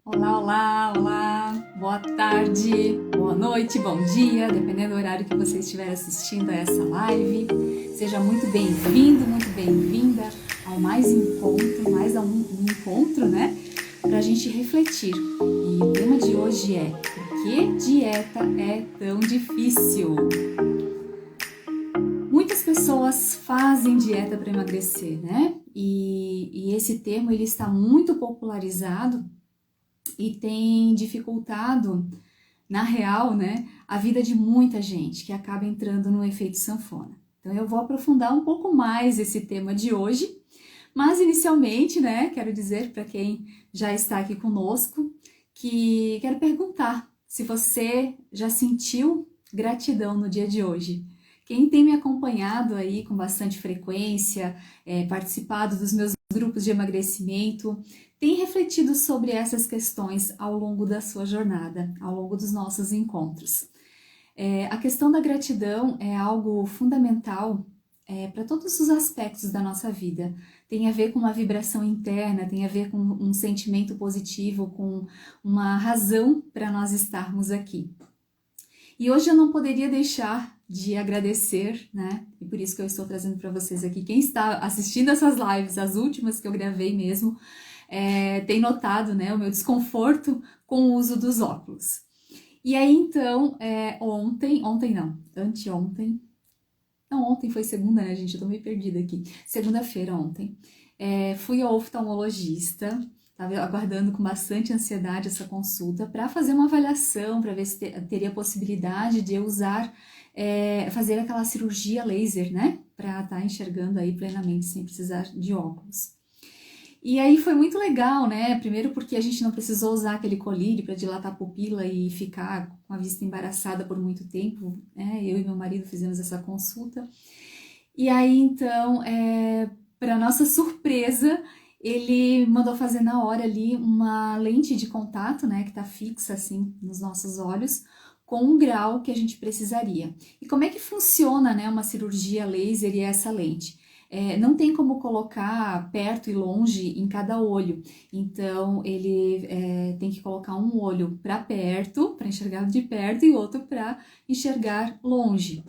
Olá, olá, olá, boa tarde, boa noite, bom dia, dependendo do horário que você estiver assistindo a essa live. Seja muito bem-vindo, muito bem-vinda ao mais um encontro, né? Para a gente refletir. E o tema de hoje é: por que dieta é tão difícil? Muitas pessoas fazem dieta para emagrecer, né? E esse termo ele está muito popularizado e tem dificultado, na real, né, a vida de muita gente que acaba entrando no efeito sanfona. Então eu vou aprofundar um pouco mais esse tema de hoje, mas inicialmente, né, quero dizer para quem já está aqui conosco que quero perguntar se você já sentiu gratidão no dia de hoje. Quem tem me acompanhado aí com bastante frequência, participado dos meus grupos de emagrecimento, tem refletido sobre essas questões ao longo da sua jornada, ao longo dos nossos encontros. A questão da gratidão é algo fundamental para todos os aspectos da nossa vida. Tem a ver com uma vibração interna, tem a ver com um sentimento positivo, com uma razão para nós estarmos aqui. E hoje eu não poderia deixar de agradecer, né? E por isso que eu estou trazendo para vocês aqui. Quem está assistindo essas lives, as últimas que eu gravei mesmo, tem notado, né, o meu desconforto com o uso dos óculos. E aí, então, ontem foi segunda, né, gente? Eu tô meio perdida aqui. Segunda-feira, ontem. Fui ao oftalmologista, estava aguardando com bastante ansiedade essa consulta para fazer uma avaliação, para ver se teria possibilidade de eu usar, fazer aquela cirurgia laser, né? Para estar enxergando aí plenamente sem precisar de óculos. E aí foi muito legal, né? Primeiro porque a gente não precisou usar aquele colírio para dilatar a pupila e ficar com a vista embaraçada por muito tempo, né? Eu e meu marido fizemos essa consulta. E aí, então, para nossa surpresa, ele mandou fazer na hora ali uma lente de contato, né? Que tá fixa, assim, nos nossos olhos, com um grau que a gente precisaria. E como é que funciona, né? Uma cirurgia laser e essa lente? Não tem como colocar perto e longe em cada olho, então ele tem que colocar um olho para perto, para enxergar de perto, e outro para enxergar longe.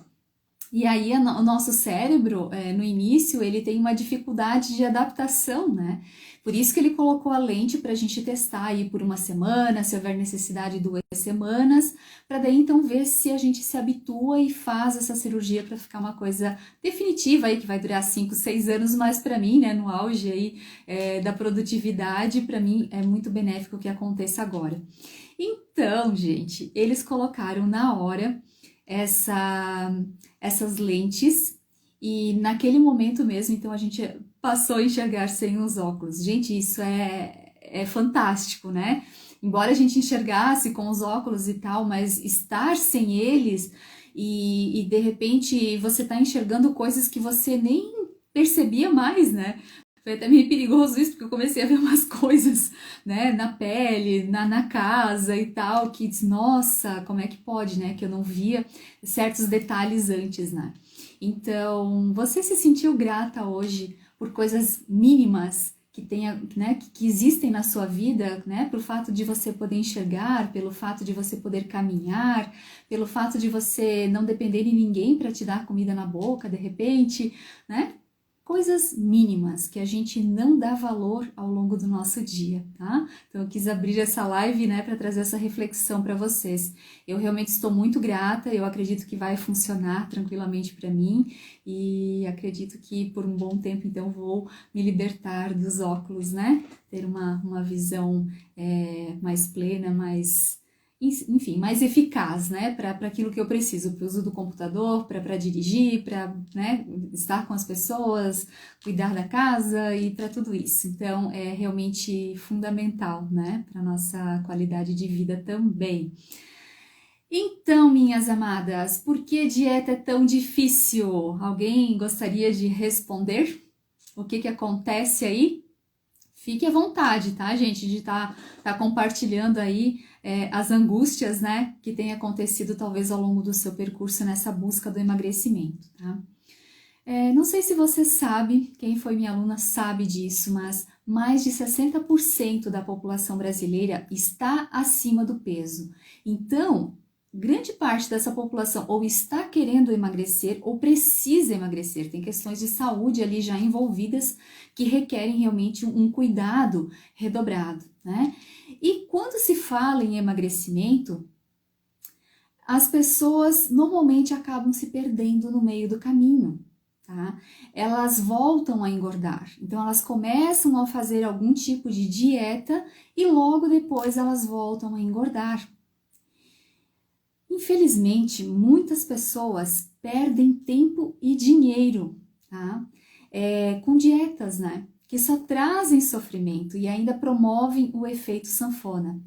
E aí o nosso cérebro, no início, ele tem uma dificuldade de adaptação, né? Por isso que ele colocou a lente para a gente testar aí por uma semana, se houver necessidade, 2 semanas, para daí então ver se a gente se habitua e faz essa cirurgia para ficar uma coisa definitiva aí, que vai durar 5, 6 anos, mas para mim, né, no auge aí da produtividade, para mim é muito benéfico que aconteça agora. Então, gente, eles colocaram na hora essas lentes e naquele momento mesmo, então a gente passou a enxergar sem os óculos. Gente, isso é fantástico, né? Embora a gente enxergasse com os óculos e tal, mas estar sem eles e de repente você tá enxergando coisas que você nem percebia mais, né? Foi até meio perigoso isso, porque eu comecei a ver umas coisas, né, na pele, na casa e tal, que diz, nossa, como é que pode, né, que eu não via certos detalhes antes, né? Então, você se sentiu grata hoje por coisas mínimas que tenha, né, que existem na sua vida, né, pelo fato de você poder enxergar, pelo fato de você poder caminhar, pelo fato de você não depender de ninguém para te dar comida na boca, de repente, né? Coisas mínimas que a gente não dá valor ao longo do nosso dia, tá? Então eu quis abrir essa live, né, para trazer essa reflexão para vocês. Eu realmente estou muito grata, eu acredito que vai funcionar tranquilamente para mim e acredito que por um bom tempo então vou me libertar dos óculos, né? Ter uma visão mais plena, enfim, mais eficaz, né, para aquilo que eu preciso, para o uso do computador, para dirigir, para, né, estar com as pessoas, cuidar da casa e para tudo isso. Então, é realmente fundamental, né, para nossa qualidade de vida também. Então, minhas amadas, por que dieta é tão difícil? Alguém gostaria de responder? O que acontece aí? Fique à vontade, tá, gente, de tá compartilhando aí as angústias, né, que tem acontecido talvez ao longo do seu percurso nessa busca do emagrecimento, tá? Não sei se você sabe, quem foi minha aluna sabe disso, mas mais de 60% da população brasileira está acima do peso. Então, grande parte dessa população ou está querendo emagrecer ou precisa emagrecer. Tem questões de saúde ali já envolvidas que requerem realmente um cuidado redobrado, né? E quando se fala em emagrecimento, as pessoas normalmente acabam se perdendo no meio do caminho. Tá? Elas voltam a engordar, então elas começam a fazer algum tipo de dieta e logo depois elas voltam a engordar. Infelizmente, muitas pessoas perdem tempo e dinheiro, tá? Com dietas, né? Que só trazem sofrimento e ainda promovem o efeito sanfona.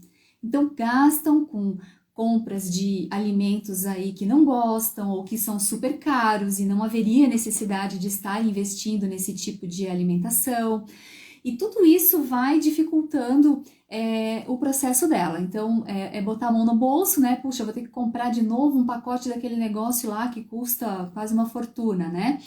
Então, gastam com compras de alimentos aí que não gostam ou que são super caros e não haveria necessidade de estar investindo nesse tipo de alimentação. E tudo isso vai dificultando o processo dela. Então, botar a mão no bolso, né? Puxa, eu vou ter que comprar de novo um pacote daquele negócio lá que custa quase uma fortuna, né?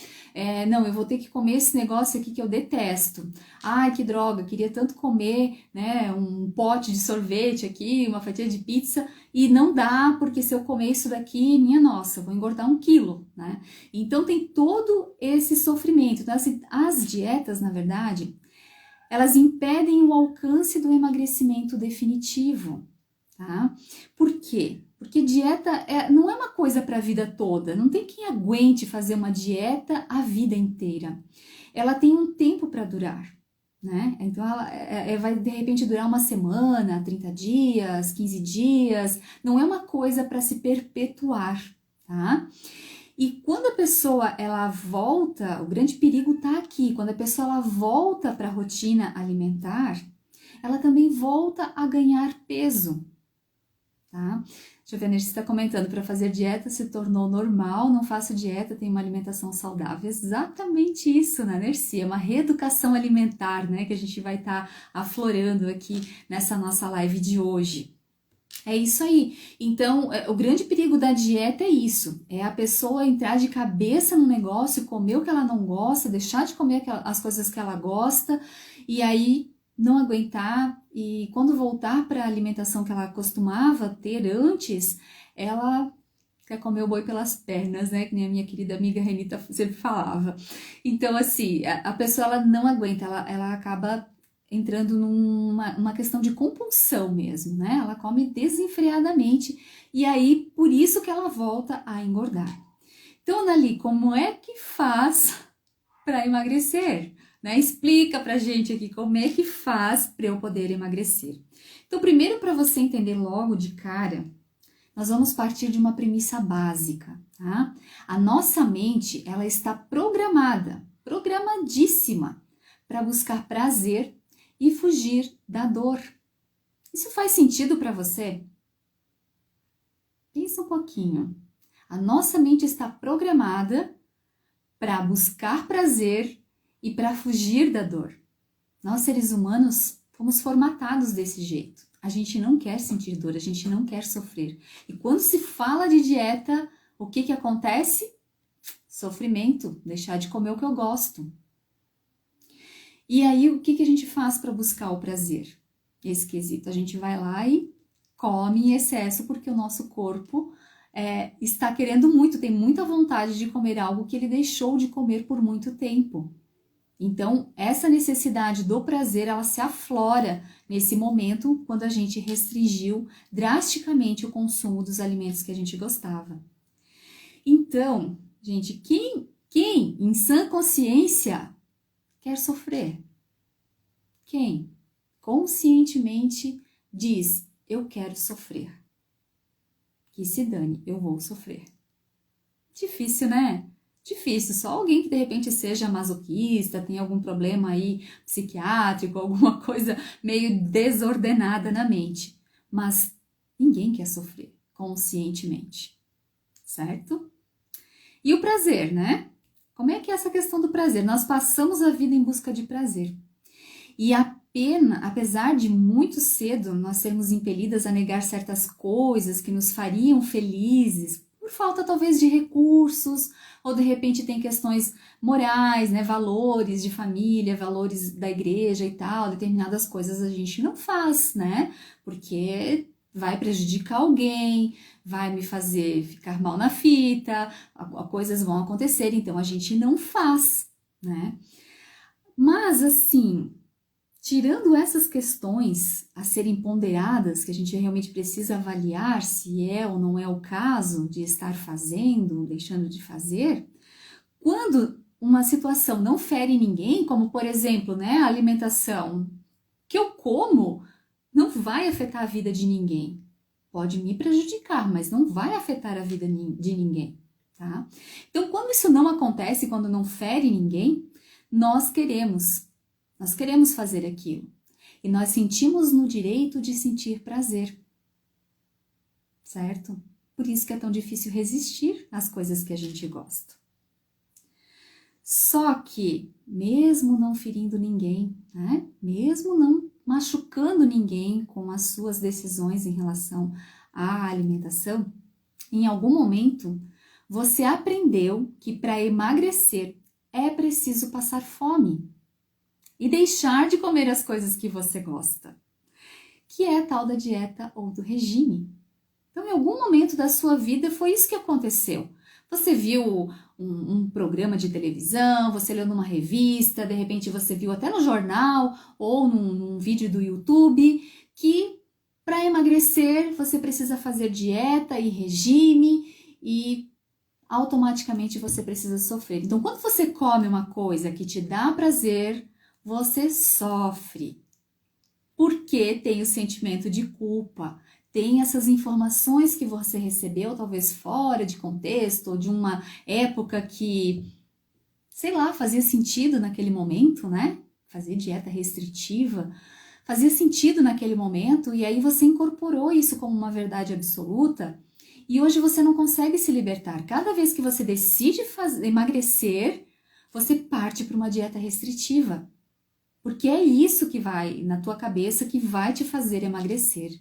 Não, eu vou ter que comer esse negócio aqui que eu detesto. Ai, que droga, queria tanto comer, né? Um pote de sorvete aqui, uma fatia de pizza, e não dá, porque se eu comer isso daqui, minha nossa, eu vou engordar 1 quilo, né? Então, tem todo esse sofrimento. Então, assim, as dietas, na verdade, elas impedem o alcance do emagrecimento definitivo, tá? Por quê? Porque dieta não é uma coisa para a vida toda, não tem quem aguente fazer uma dieta a vida inteira. Ela tem um tempo para durar, né? Então, ela vai de repente durar uma semana, 30 dias, 15 dias, não é uma coisa para se perpetuar, tá? E quando a pessoa ela volta, o grande perigo está aqui, quando a pessoa ela volta para a rotina alimentar, ela também volta a ganhar peso, tá? Deixa eu ver, a Nercy está comentando, para fazer dieta se tornou normal, não faço dieta, tenho uma alimentação saudável. Exatamente isso, né, Nercy? É uma reeducação alimentar, né, que a gente vai estar aflorando aqui nessa nossa live de hoje. É isso aí. Então, o grande perigo da dieta é isso. É a pessoa entrar de cabeça no negócio, comer o que ela não gosta, deixar de comer as coisas que ela gosta e aí não aguentar. E quando voltar para a alimentação que ela costumava ter antes, ela quer comer o boi pelas pernas, né? Que nem a minha querida amiga Renita sempre falava. Então, assim, a pessoa ela não aguenta, ela acaba entrando numa questão de compulsão mesmo, né? Ela come desenfreadamente e aí por isso que ela volta a engordar. Então, Anali, como é que faz para emagrecer? Né? Explica pra gente aqui como é que faz para eu poder emagrecer. Então, primeiro para você entender logo de cara, nós vamos partir de uma premissa básica, tá? A nossa mente, ela está programadíssima para buscar prazer e fugir da dor. Isso faz sentido para você? Pensa um pouquinho. A nossa mente está programada para buscar prazer e para fugir da dor. Nós, seres humanos, fomos formatados desse jeito. A gente não quer sentir dor, a gente não quer sofrer. E quando se fala de dieta, o que acontece? Sofrimento, deixar de comer o que eu gosto. E aí, o que a gente faz para buscar o prazer? Esse quesito, a gente vai lá e come em excesso porque o nosso corpo está querendo muito, tem muita vontade de comer algo que ele deixou de comer por muito tempo. Então, essa necessidade do prazer, ela se aflora nesse momento quando a gente restringiu drasticamente o consumo dos alimentos que a gente gostava. Então, gente, quem em sã consciência quer sofrer? Quem conscientemente diz, eu quero sofrer. Que se dane, eu vou sofrer. Difícil, né? Difícil, só alguém que de repente seja masoquista, tem algum problema aí psiquiátrico, alguma coisa meio desordenada na mente. Mas ninguém quer sofrer conscientemente, certo? E o prazer, né? Como é que é essa questão do prazer? Nós passamos a vida em busca de prazer. E apesar de muito cedo nós sermos impelidas a negar certas coisas que nos fariam felizes, por falta talvez de recursos, ou de repente tem questões morais, né, valores de família, valores da igreja e tal, determinadas coisas a gente não faz, né, porque vai prejudicar alguém, vai me fazer ficar mal na fita, coisas vão acontecer, então a gente não faz, né. Mas assim, tirando essas questões a serem ponderadas, que a gente realmente precisa avaliar se é ou não é o caso de estar fazendo, deixando de fazer, quando uma situação não fere ninguém, como por exemplo, né, a alimentação que eu como, não vai afetar a vida de ninguém. Pode me prejudicar, mas não vai afetar a vida de ninguém, tá? Então, quando isso não acontece, quando não fere ninguém, nós queremos fazer aquilo. E nós sentimos no direito de sentir prazer, certo? Por isso que é tão difícil resistir às coisas que a gente gosta. Só que, mesmo não ferindo ninguém, né? Mesmo não machucando ninguém com as suas decisões em relação à alimentação, em algum momento você aprendeu que para emagrecer é preciso passar fome e deixar de comer as coisas que você gosta, que é a tal da dieta ou do regime. Então, em algum momento da sua vida foi isso que aconteceu. Você viu um programa de televisão, você leu numa revista, de repente você viu até no jornal ou num vídeo do YouTube que para emagrecer você precisa fazer dieta e regime e automaticamente você precisa sofrer. Então, quando você come uma coisa que te dá prazer, você sofre, porque tem o sentimento de culpa, tem essas informações que você recebeu, talvez fora de contexto, ou de uma época que, sei lá, fazia sentido naquele momento, né? Fazer dieta restritiva fazia sentido naquele momento, e aí você incorporou isso como uma verdade absoluta, e hoje você não consegue se libertar. Cada vez que você decide emagrecer, você parte para uma dieta restritiva. Porque é isso que vai na tua cabeça que vai te fazer emagrecer.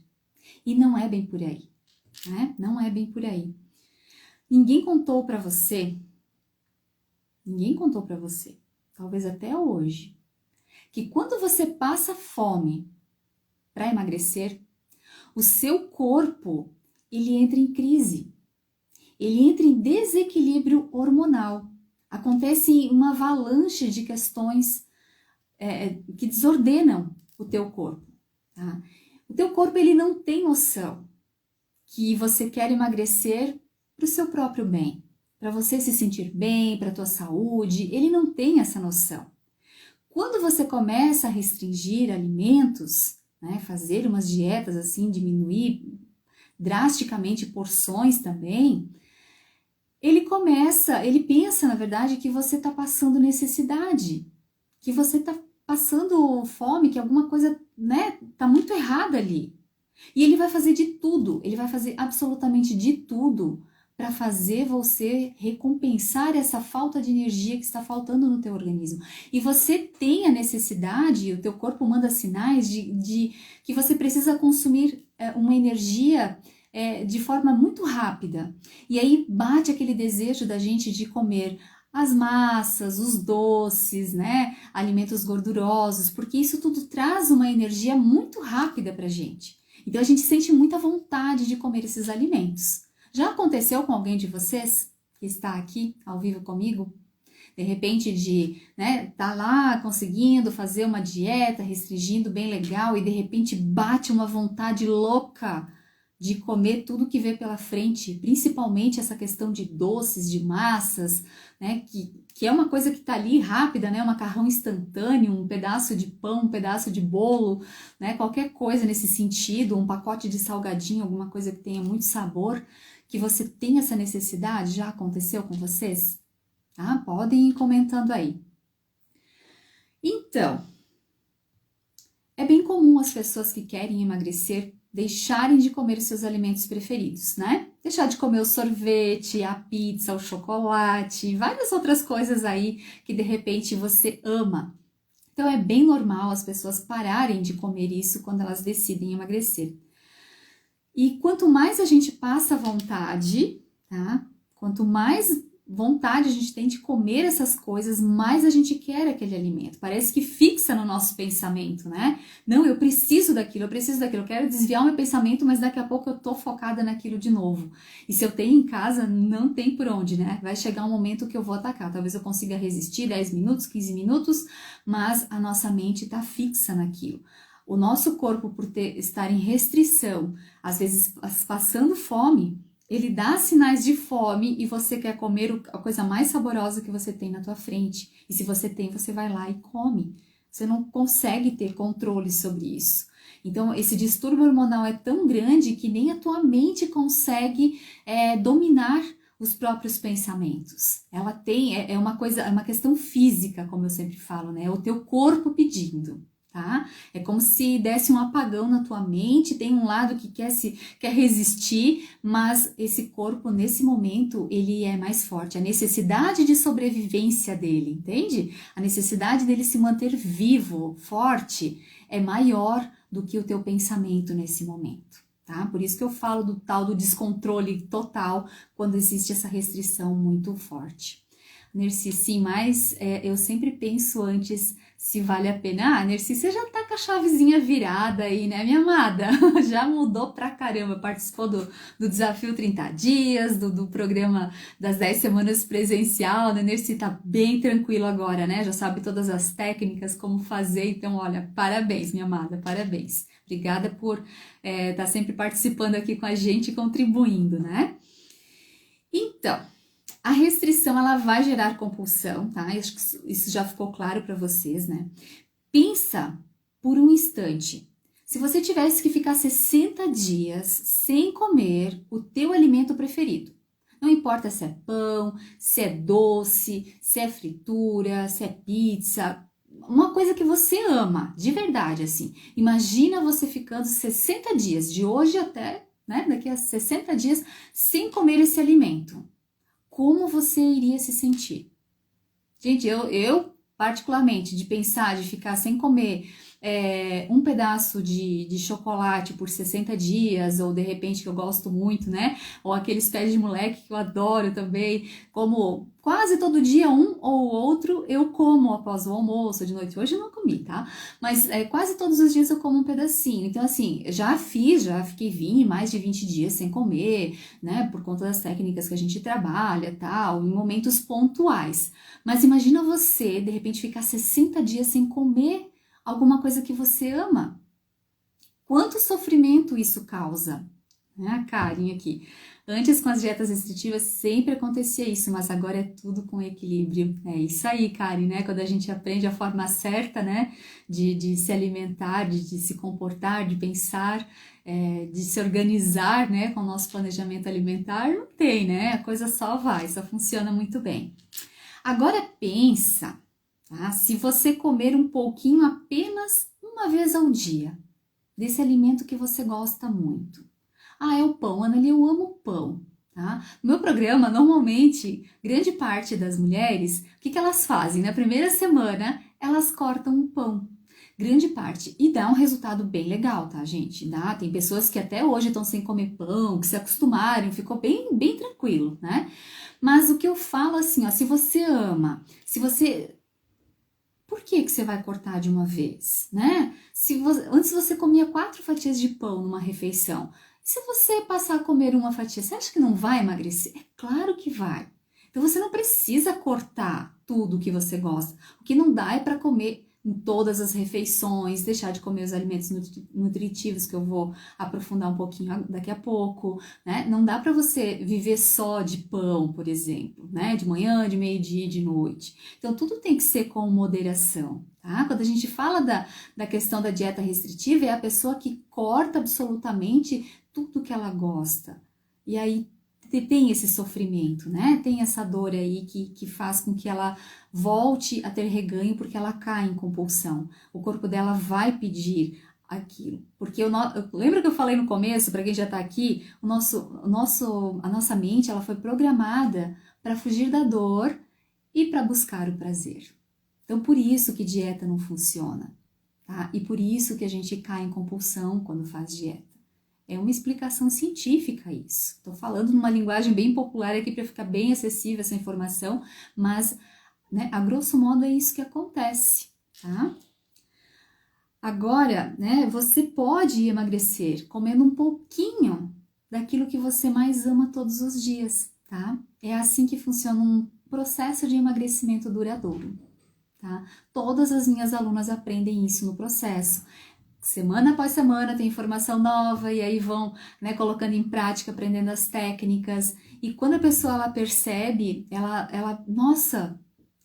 E não é bem por aí, né? Não é bem por aí. Ninguém contou para você, talvez até hoje, que quando você passa fome para emagrecer, o seu corpo, ele entra em crise. Ele entra em desequilíbrio hormonal. Acontece uma avalanche de questões que desordenam o teu corpo, tá? O teu corpo, ele não tem noção que você quer emagrecer para o seu próprio bem, para você se sentir bem, para a tua saúde, ele não tem essa noção. Quando você começa a restringir alimentos, né, fazer umas dietas assim, diminuir drasticamente porções também, ele pensa, na verdade, que você está passando necessidade, que você está passando fome, que alguma coisa, né, tá muito errada ali. E ele vai fazer de tudo, ele vai fazer absolutamente de tudo para fazer você recompensar essa falta de energia que está faltando no teu organismo. E você tem a necessidade, o teu corpo manda sinais de que você precisa consumir uma energia de forma muito rápida. E aí bate aquele desejo da gente de comer as massas, os doces, né, alimentos gordurosos, porque isso tudo traz uma energia muito rápida pra gente. Então a gente sente muita vontade de comer esses alimentos. Já aconteceu com alguém de vocês que está aqui ao vivo comigo? De repente tá lá conseguindo fazer uma dieta, restringindo bem legal e de repente bate uma vontade louca de comer tudo que vê pela frente, principalmente essa questão de doces, de massas, né, que é uma coisa que tá ali rápida, né, um macarrão instantâneo, um pedaço de pão, um pedaço de bolo, né, qualquer coisa nesse sentido, um pacote de salgadinho, alguma coisa que tenha muito sabor, que você tem essa necessidade, já aconteceu com vocês? Tá? Podem ir comentando aí. Então, é bem comum as pessoas que querem emagrecer deixarem de comer os seus alimentos preferidos, né? Deixar de comer o sorvete, a pizza, o chocolate, várias outras coisas aí que de repente você ama. Então é bem normal as pessoas pararem de comer isso quando elas decidem emagrecer. E quanto mais a gente passa vontade, tá? Quanto mais vontade a gente tem de comer essas coisas, mais a gente quer aquele alimento. Parece que fixa no nosso pensamento, né? Não, eu preciso daquilo, eu quero desviar o meu pensamento, mas daqui a pouco eu tô focada naquilo de novo. E se eu tenho em casa, não tem por onde, né? Vai chegar um momento que eu vou atacar. Talvez eu consiga resistir 10 minutos, 15 minutos, mas a nossa mente tá fixa naquilo. O nosso corpo, por estar em restrição, às vezes passando fome, ele dá sinais de fome e você quer comer a coisa mais saborosa que você tem na tua frente. E se você tem, você vai lá e come. Você não consegue ter controle sobre isso. Então, esse distúrbio hormonal é tão grande que nem a tua mente consegue dominar os próprios pensamentos. Ela tem, é uma coisa, é uma questão física, como eu sempre falo, né? É o teu corpo pedindo. Tá? É como se desse um apagão na tua mente, tem um lado que quer resistir, mas esse corpo, nesse momento, ele é mais forte. A necessidade de sobrevivência dele, entende? A necessidade dele se manter vivo, forte, é maior do que o teu pensamento nesse momento. Tá? Por isso que eu falo do tal do descontrole total quando existe essa restrição muito forte. Nercy, sim, mas eu sempre penso antes se vale a pena. Ah, Nercy, você já tá com a chavezinha virada aí, né, minha amada? Já mudou pra caramba, participou do desafio 30 dias, do programa das 10 semanas presencial, né, Nercy? Tá bem tranquilo agora, né? Já sabe todas as técnicas, como fazer, então, olha, parabéns, minha amada, parabéns. Obrigada por tá sempre participando aqui com a gente e contribuindo, né? Então, a restrição, ela vai gerar compulsão, tá? Acho que isso já ficou claro para vocês, né? Pensa por um instante. Se você tivesse que ficar 60 dias sem comer o teu alimento preferido, não importa se é pão, se é doce, se é fritura, se é pizza, uma coisa que você ama, de verdade, assim. Imagina você ficando 60 dias, de hoje até, né, daqui a 60 dias, sem comer esse alimento. Como você iria se sentir? Gente, eu particularmente, de pensar, de ficar sem comer um pedaço de chocolate por 60 dias, ou de repente que eu gosto muito, né? Ou aqueles pés de moleque que eu adoro também, como quase todo dia um ou outro eu como após o almoço, de noite. Hoje eu não comi, tá? Mas quase todos os dias eu como um pedacinho. Então, assim, já fiquei mais de 20 dias sem comer, né? Por conta das técnicas que a gente trabalha, tal, em momentos pontuais. Mas imagina você, de repente, ficar 60 dias sem comer alguma coisa que você ama. Quanto sofrimento isso causa? Né, a Karen aqui. Antes, com as dietas restritivas, sempre acontecia isso, mas agora é tudo com equilíbrio. É isso aí, Karen, né? Quando a gente aprende a forma certa, né? De se alimentar, de se comportar, de pensar, de se organizar, né? Com o nosso planejamento alimentar, não tem, né? A coisa só vai, só funciona muito bem. Agora pensa, tá? Se você comer um pouquinho apenas uma vez ao dia, desse alimento que você gosta muito. Ah, é o pão. Ana, eu amo pão, tá? No meu programa, normalmente, grande parte das mulheres, o que elas fazem? Na primeira semana, elas cortam um pão. Grande parte. E dá um resultado bem legal, tá, gente? Dá. Tem pessoas que até hoje estão sem comer pão, que se acostumaram, ficou bem, bem tranquilo, né? Mas o que eu falo assim, ó, se você ama, se você... Por que você vai cortar de uma vez, né? Antes você comia 4 fatias de pão numa refeição. E se você passar a comer uma fatia, você acha que não vai emagrecer? É claro que vai. Então você não precisa cortar tudo que você gosta. O que não dá é para comer em todas as refeições, deixar de comer os alimentos nutritivos, que eu vou aprofundar um pouquinho daqui a pouco, né? Não dá para você viver só de pão, por exemplo, né? De manhã, de meio-dia, de noite. Então, tudo tem que ser com moderação, tá? Quando a gente fala da questão da dieta restritiva, é a pessoa que corta absolutamente tudo que ela gosta. E aí tem esse sofrimento, né? Tem essa dor aí que faz com que ela volte a ter reganho porque ela cai em compulsão. O corpo dela vai pedir aquilo. Porque lembra que eu falei no começo, para quem já tá aqui, a nossa mente, ela foi programada para fugir da dor e para buscar o prazer. Então, por isso que dieta não funciona, tá? E por isso que a gente cai em compulsão quando faz dieta. É uma explicação científica isso. Estou falando numa linguagem bem popular aqui para ficar bem acessível essa informação, mas, né, a grosso modo é isso que acontece, tá? Agora, né, você pode emagrecer comendo um pouquinho daquilo que você mais ama todos os dias, tá? É assim que funciona um processo de emagrecimento duradouro, tá? Todas as minhas alunas aprendem isso no processo. Semana após semana tem informação nova e aí vão, né, colocando em prática, aprendendo as técnicas. E quando a pessoa ela percebe, nossa,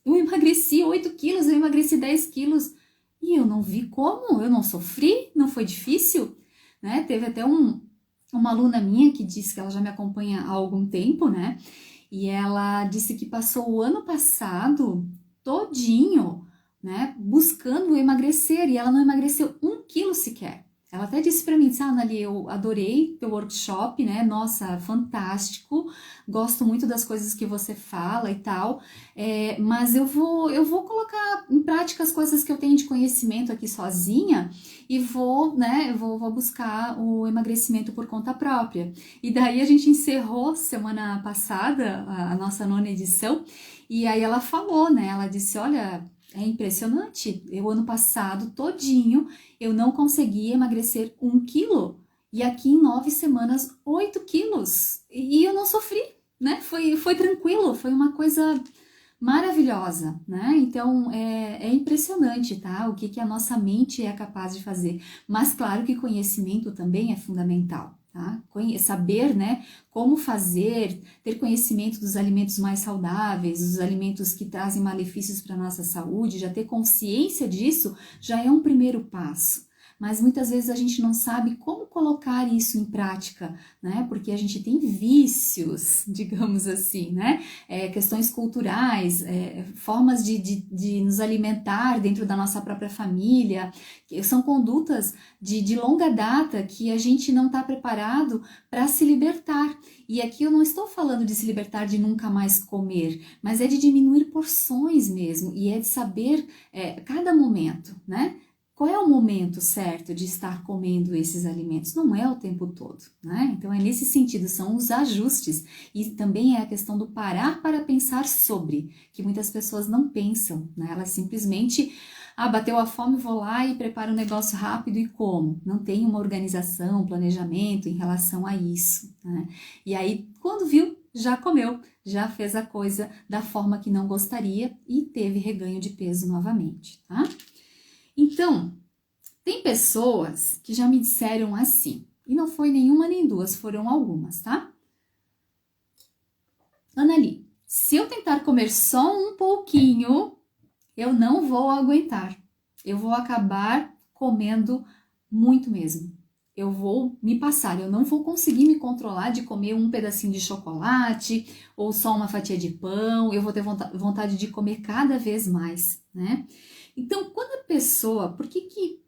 eu emagreci 8 quilos, eu emagreci 10 quilos e eu não vi como, eu não sofri, não foi difícil, né? Teve até uma aluna minha que disse que ela já me acompanha há algum tempo, né? E ela disse que passou o ano passado todinho, né, buscando emagrecer, e ela não emagreceu 1 quilo sequer. Ela até disse para mim, Anali, eu adorei teu workshop, né, nossa, fantástico, gosto muito das coisas que você fala e tal, mas eu vou colocar em prática as coisas que eu tenho de conhecimento aqui sozinha e vou, né, vou buscar o emagrecimento por conta própria. E daí a gente encerrou semana passada a nossa 9ª edição, e aí ela falou, né, ela disse, olha, é impressionante, eu ano passado todinho eu não consegui emagrecer 1 quilo e aqui em 9 semanas 8 quilos e eu não sofri, né? Foi tranquilo, foi uma coisa maravilhosa, né? Então é impressionante, tá? O que a nossa mente é capaz de fazer. Mas claro que conhecimento também é fundamental, tá? Saber, né, como fazer, ter conhecimento dos alimentos mais saudáveis, dos alimentos que trazem malefícios para a nossa saúde, já ter consciência disso já é um primeiro passo. Mas muitas vezes a gente não sabe como colocar isso em prática, né? Porque a gente tem vícios, digamos assim, né? Questões culturais, formas de nos alimentar dentro da nossa própria família, que são condutas de longa data que a gente não está preparado para se libertar. E aqui eu não estou falando de se libertar de nunca mais comer, mas é de diminuir porções mesmo, e é de saber cada momento, né? Qual é o momento certo de estar comendo esses alimentos? Não é o tempo todo, né? Então é nesse sentido, são os ajustes e também é a questão do parar para pensar sobre, que muitas pessoas não pensam, né? Elas simplesmente, bateu a fome, vou lá e preparo um negócio rápido e como. Não tem uma organização, um planejamento em relação a isso, né? E aí, quando viu, já comeu, já fez a coisa da forma que não gostaria e teve reganho de peso novamente, tá? Então, tem pessoas que já me disseram assim, e não foi nenhuma nem duas, foram algumas, tá? Anali, se eu tentar comer só um pouquinho, eu não vou aguentar. Eu vou acabar comendo muito mesmo. Eu vou me passar, eu não vou conseguir me controlar de comer um pedacinho de chocolate ou só uma fatia de pão, eu vou ter vontade de comer cada vez mais, né? Então, quando a pessoa, por que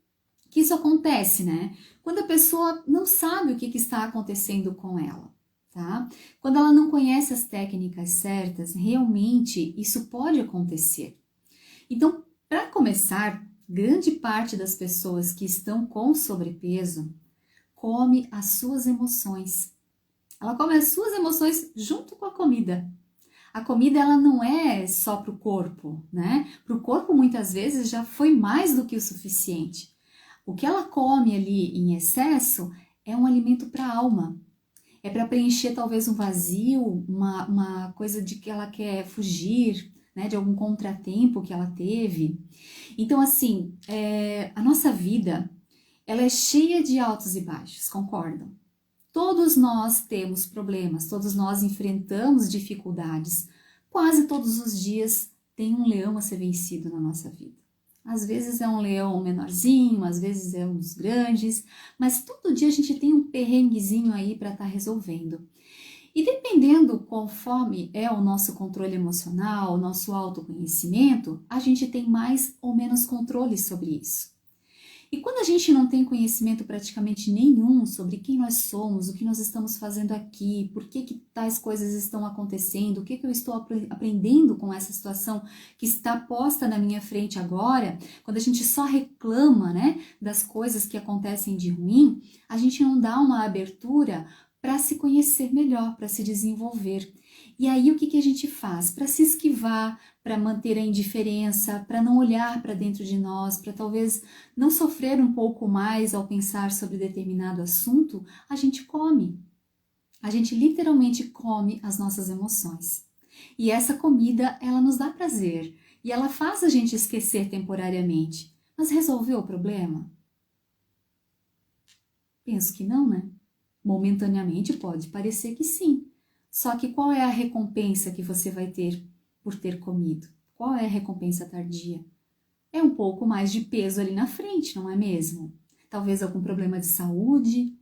isso acontece, né? Quando a pessoa não sabe o que está acontecendo com ela, tá? Quando ela não conhece as técnicas certas, realmente isso pode acontecer. Então, para começar, grande parte das pessoas que estão com sobrepeso come as suas emoções. Ela come as suas emoções junto com a comida. A comida, ela não é só para o corpo, né? Para o corpo, muitas vezes, já foi mais do que o suficiente. O que ela come ali em excesso é um alimento para a alma. É para preencher talvez um vazio, uma coisa de que ela quer fugir, né? De algum contratempo que ela teve. Então, assim, a nossa vida, ela é cheia de altos e baixos, concordam? Todos nós temos problemas, todos nós enfrentamos dificuldades. Quase todos os dias tem um leão a ser vencido na nossa vida. Às vezes é um leão menorzinho, às vezes é um dos grandes, mas todo dia a gente tem um perrenguezinho aí para estar resolvendo. E dependendo conforme é o nosso controle emocional, o nosso autoconhecimento, a gente tem mais ou menos controle sobre isso. E quando a gente não tem conhecimento praticamente nenhum sobre quem nós somos, o que nós estamos fazendo aqui, por que tais coisas estão acontecendo, o que eu estou aprendendo com essa situação que está posta na minha frente agora, quando a gente só reclama, né, das coisas que acontecem de ruim, a gente não dá uma abertura para se conhecer melhor, para se desenvolver. E aí o que a gente faz? Para se esquivar, para manter a indiferença, para não olhar para dentro de nós, para talvez não sofrer um pouco mais ao pensar sobre determinado assunto, a gente come. A gente literalmente come as nossas emoções. E essa comida, ela nos dá prazer e ela faz a gente esquecer temporariamente. Mas resolveu o problema? Penso que não, né? Momentaneamente pode parecer que sim. Só que qual é a recompensa que você vai ter por ter comido? Qual é a recompensa tardia? É um pouco mais de peso ali na frente, não é mesmo? Talvez algum problema de saúde,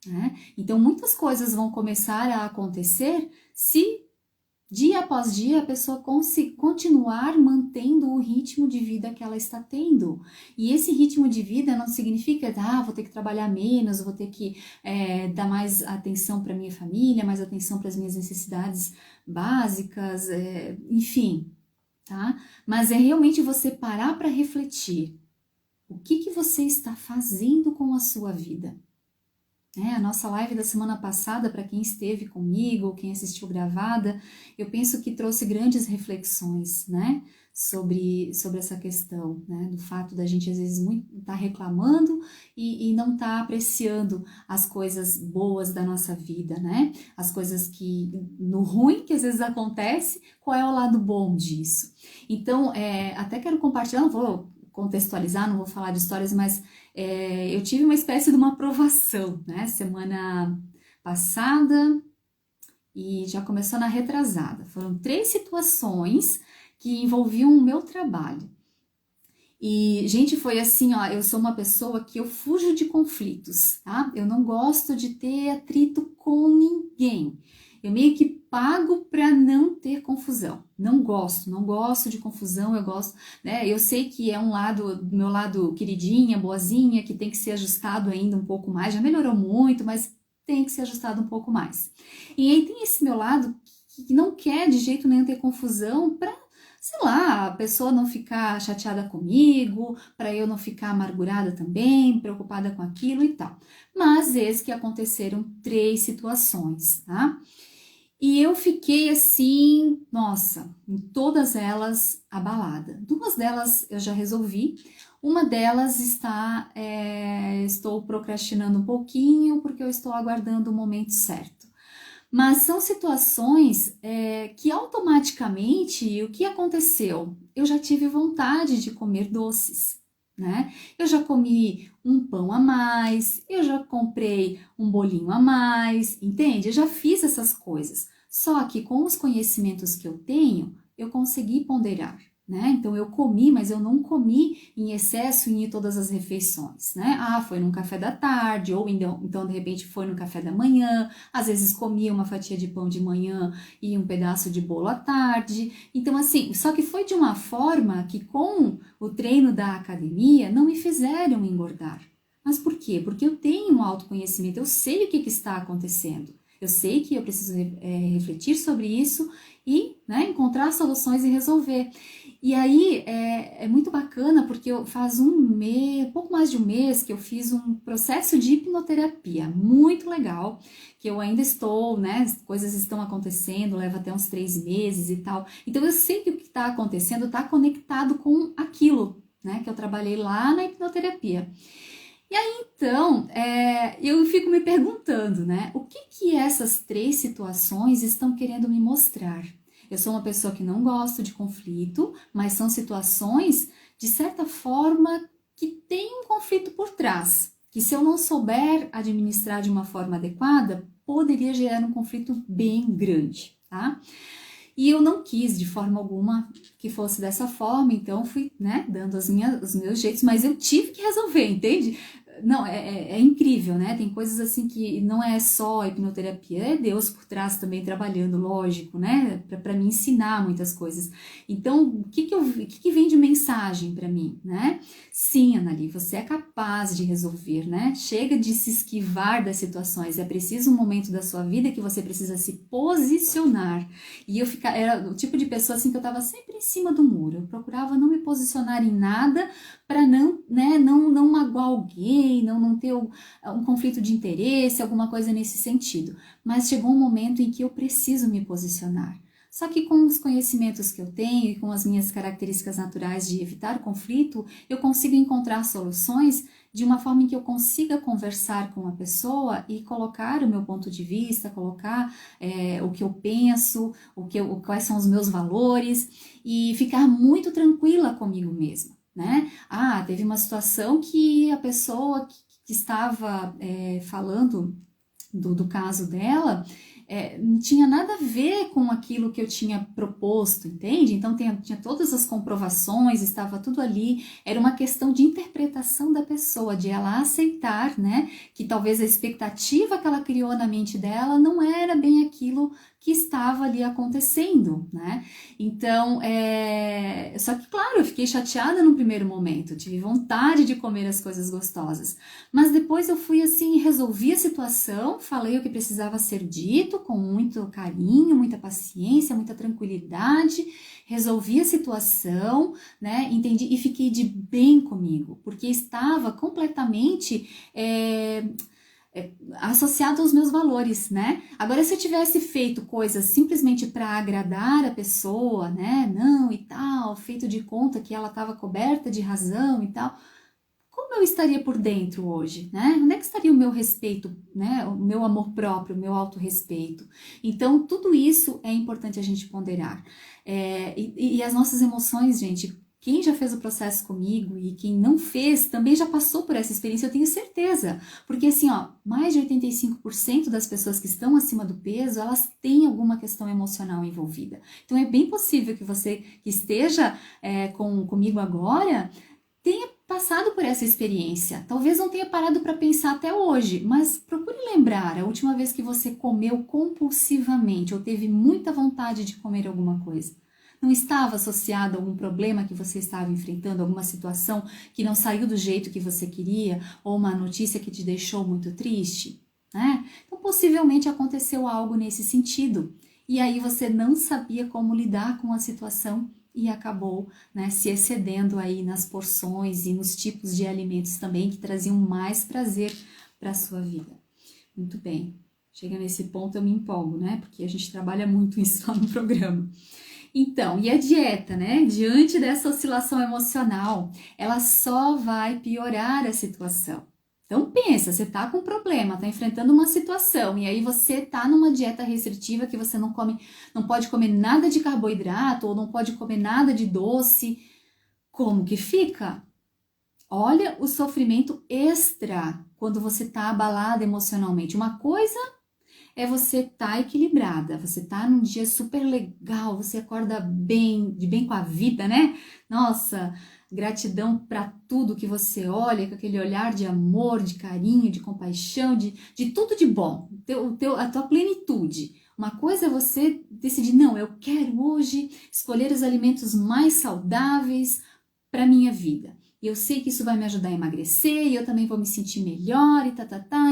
né? Então muitas coisas vão começar a acontecer se dia após dia a pessoa continuar mantendo o ritmo de vida que ela está tendo. E esse ritmo de vida não significa, vou ter que trabalhar menos, vou ter que dar mais atenção para minha família, mais atenção para as minhas necessidades básicas, enfim, tá? Mas é realmente você parar para refletir. O que você está fazendo com a sua vida? A nossa live da semana passada, para quem esteve comigo, quem assistiu gravada, eu penso que trouxe grandes reflexões, né, sobre essa questão, né, do fato da gente às vezes estar reclamando e não estar apreciando as coisas boas da nossa vida, né, as coisas que, no ruim que às vezes acontece, qual é o lado bom disso? Então, até quero compartilhar, não vou contextualizar, não vou falar de histórias, mas eu tive uma espécie de uma aprovação, né, semana passada e já começou na retrasada. Foram 3 situações que envolviam o meu trabalho. E, gente, foi assim, ó, eu sou uma pessoa que eu fujo de conflitos, tá? Eu não gosto de ter atrito com ninguém. Eu meio que pago para não ter confusão. Não gosto de confusão, eu gosto, né? Eu sei que é um lado, do meu lado queridinha, boazinha, que tem que ser ajustado ainda um pouco mais. Já melhorou muito, mas tem que ser ajustado um pouco mais. E aí tem esse meu lado que não quer de jeito nenhum ter confusão para, sei lá, a pessoa não ficar chateada comigo, para eu não ficar amargurada também, preocupada com aquilo e tal. Mas eis que aconteceram 3 situações, tá? E eu fiquei assim, nossa, em todas elas abalada. 2 delas eu já resolvi, uma delas estou procrastinando um pouquinho porque eu estou aguardando o momento certo. Mas são situações que automaticamente, o que aconteceu? Eu já tive vontade de comer doces, né? Eu já comi um pão a mais, eu já comprei um bolinho a mais, entende? Eu já fiz essas coisas. Só que com os conhecimentos que eu tenho, eu consegui ponderar, né? Então eu comi, mas eu não comi em excesso em todas as refeições, né? Foi no café da tarde, ou então de repente foi no café da manhã, às vezes comia uma fatia de pão de manhã e um pedaço de bolo à tarde. Então assim, só que foi de uma forma que com o treino da academia não me fizeram engordar. Mas por quê? Porque eu tenho um autoconhecimento, eu sei o que está acontecendo. Eu sei que eu preciso refletir sobre isso e, né, encontrar soluções e resolver. E aí é muito bacana porque faz pouco mais de um mês que eu fiz um processo de hipnoterapia muito legal, que eu ainda estou, né, coisas estão acontecendo, leva até uns 3 meses e tal. Então eu sei que o que está acontecendo está conectado com aquilo, né, que eu trabalhei lá na hipnoterapia. E aí, então, eu fico me perguntando, né, o que essas 3 situações estão querendo me mostrar? Eu sou uma pessoa que não gosto de conflito, mas são situações, de certa forma, que tem um conflito por trás, que se eu não souber administrar de uma forma adequada, poderia gerar um conflito bem grande, tá? E eu não quis de forma alguma que fosse dessa forma, então fui, né, dando os meus jeitos, mas eu tive que resolver, entende? não, é incrível, né? Tem coisas assim que não é só a hipnoterapia, é Deus por trás também trabalhando, lógico, né? Para me ensinar muitas coisas. Então, o que vem de mensagem para mim, né? Sim, Anali, você é capaz de resolver, né? Chega de se esquivar das situações. É preciso um momento da sua vida que você precisa se posicionar. E era o tipo de pessoa assim que eu estava sempre em cima do muro. Eu procurava não me posicionar em nada para não, né, não magoar alguém, não ter um conflito de interesse, alguma coisa nesse sentido. Mas chegou um momento em que eu preciso me posicionar. Só que com os conhecimentos que eu tenho e com as minhas características naturais de evitar conflito, eu consigo encontrar soluções de uma forma em que eu consiga conversar com a pessoa e colocar o meu ponto de vista, colocar o que eu penso, quais são os meus valores e ficar muito tranquila comigo mesma, né? Ah, teve uma situação que a pessoa que estava falando do caso dela, não tinha nada a ver com aquilo que eu tinha proposto, entende? Então tinha todas as comprovações, estava tudo ali, era uma questão de interpretação da pessoa, de ela aceitar, né, que talvez a expectativa que ela criou na mente dela não era bem aquilo que estava ali acontecendo, né? Então, só que claro, eu fiquei chateada no primeiro momento, tive vontade de comer as coisas gostosas, mas depois eu fui assim, resolvi a situação, falei o que precisava ser dito, com muito carinho, muita paciência, muita tranquilidade, resolvi a situação, né, entendi e fiquei de bem comigo, porque estava completamente associado aos meus valores, né? Agora, se eu tivesse feito coisas simplesmente para agradar a pessoa, né, não e tal, feito de conta que ela estava coberta de razão e tal, como eu estaria por dentro hoje, né? Onde é que estaria o meu respeito, né? O meu amor próprio, o meu autorrespeito? Então, tudo isso é importante a gente ponderar. E as nossas emoções, gente, quem já fez o processo comigo e quem não fez também já passou por essa experiência, eu tenho certeza. Porque assim, ó, mais de 85% das pessoas que estão acima do peso, elas têm alguma questão emocional envolvida. Então, é bem possível que você que esteja comigo agora tenha passado por essa experiência. Talvez não tenha parado para pensar até hoje, mas procure lembrar a última vez que você comeu compulsivamente ou teve muita vontade de comer alguma coisa. Não estava associado a algum problema que você estava enfrentando, alguma situação que não saiu do jeito que você queria, ou uma notícia que te deixou muito triste, né? Então, possivelmente aconteceu algo nesse sentido. E aí você não sabia como lidar com a situação e acabou, né, se excedendo aí nas porções e nos tipos de alimentos também que traziam mais prazer para a sua vida. Muito bem, chega nesse ponto eu me empolgo, né, porque a gente trabalha muito isso lá no programa. Então, e a dieta, né, diante dessa oscilação emocional, ela só vai piorar a situação. Então pensa, você tá com um problema, tá enfrentando uma situação e aí você tá numa dieta restritiva que você não pode comer nada de carboidrato ou não pode comer nada de doce. Como que fica? Olha o sofrimento extra quando você tá abalada emocionalmente. Uma coisa é você tá equilibrada, você tá num dia super legal, você acorda bem, de bem com a vida, né? Nossa, gratidão para tudo que você olha, com aquele olhar de amor, de carinho, de compaixão, de tudo de bom, a tua plenitude. Uma coisa é você decidir, não, eu quero hoje escolher os alimentos mais saudáveis para minha vida. E eu sei que isso vai me ajudar a emagrecer e eu também vou me sentir melhor e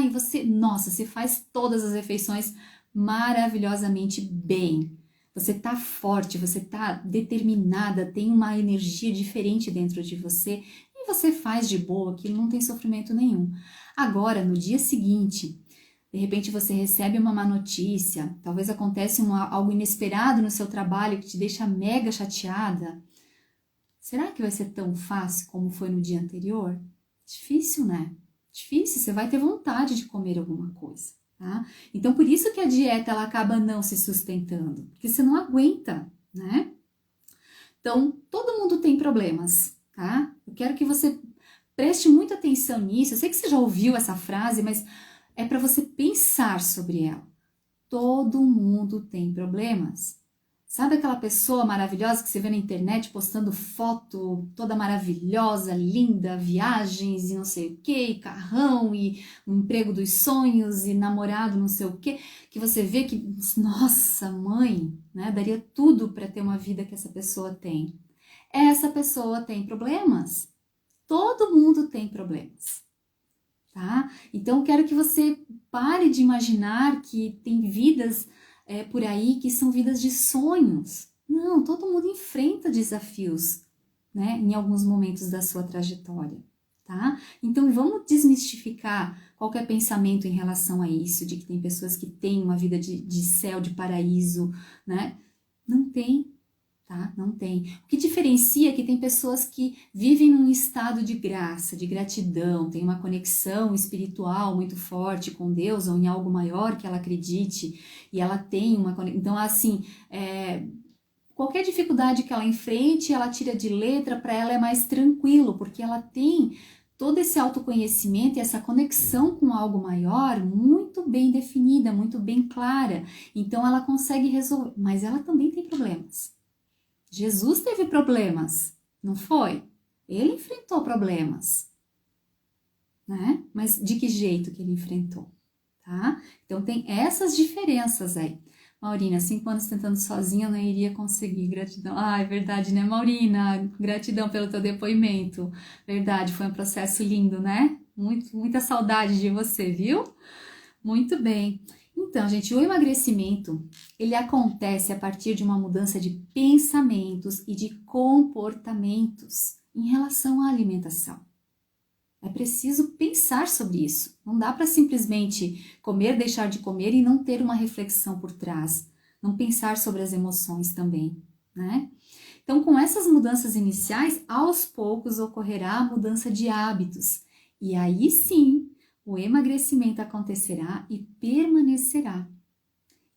e você, nossa, você faz todas as refeições maravilhosamente bem. Você tá forte, você tá determinada, tem uma energia diferente dentro de você e você faz de boa, que não tem sofrimento nenhum. Agora, no dia seguinte, de repente você recebe uma má notícia, talvez acontece algo inesperado no seu trabalho que te deixa mega chateada. Será que vai ser tão fácil como foi no dia anterior? Difícil, né? Difícil, você vai ter vontade de comer alguma coisa, tá? Então, por isso que a dieta, ela acaba não se sustentando, porque você não aguenta, né? Então, todo mundo tem problemas, tá? Eu quero que você preste muita atenção nisso. Eu sei que você já ouviu essa frase, mas é para você pensar sobre ela. Todo mundo tem problemas. Sabe aquela pessoa maravilhosa que você vê na internet postando foto toda maravilhosa, linda, viagens e não sei o que, e carrão e o emprego dos sonhos e namorado não sei o que você vê que, nossa, mãe, né, daria tudo para ter uma vida que essa pessoa tem. Essa pessoa tem problemas. Todo mundo tem problemas, tá? Então, eu quero que você pare de imaginar que tem vidas por aí que são vidas de sonhos. Não, todo mundo enfrenta desafios, né, em alguns momentos da sua trajetória, tá? Então, vamos desmistificar qualquer pensamento em relação a isso, de que tem pessoas que têm uma vida de céu, de paraíso, né? Não tem. Tá? Não tem. O que diferencia é que tem pessoas que vivem num estado de graça, de gratidão, tem uma conexão espiritual muito forte com Deus ou em algo maior que ela acredite e ela tem uma conexão. Então, assim, qualquer dificuldade que ela enfrente, ela tira de letra, para ela é mais tranquilo, porque ela tem todo esse autoconhecimento e essa conexão com algo maior muito bem definida, muito bem clara. Então, ela consegue resolver, mas ela também tem problemas. Jesus teve problemas, não foi? Ele enfrentou problemas, né? Mas de que jeito que ele enfrentou, tá? Então tem essas diferenças aí. Maurina, 5 anos tentando sozinha, eu não iria conseguir. Gratidão. Ah, é verdade, né, Maurina? Gratidão pelo teu depoimento. Verdade, foi um processo lindo, né? Muita saudade de você, viu? Muito bem. Então, gente, o emagrecimento, ele acontece a partir de uma mudança de pensamentos e de comportamentos em relação à alimentação. É preciso pensar sobre isso. Não dá para simplesmente comer, deixar de comer e não ter uma reflexão por trás. Não pensar sobre as emoções também, né? Então, com essas mudanças iniciais, aos poucos ocorrerá a mudança de hábitos. E aí sim, o emagrecimento acontecerá e permanecerá.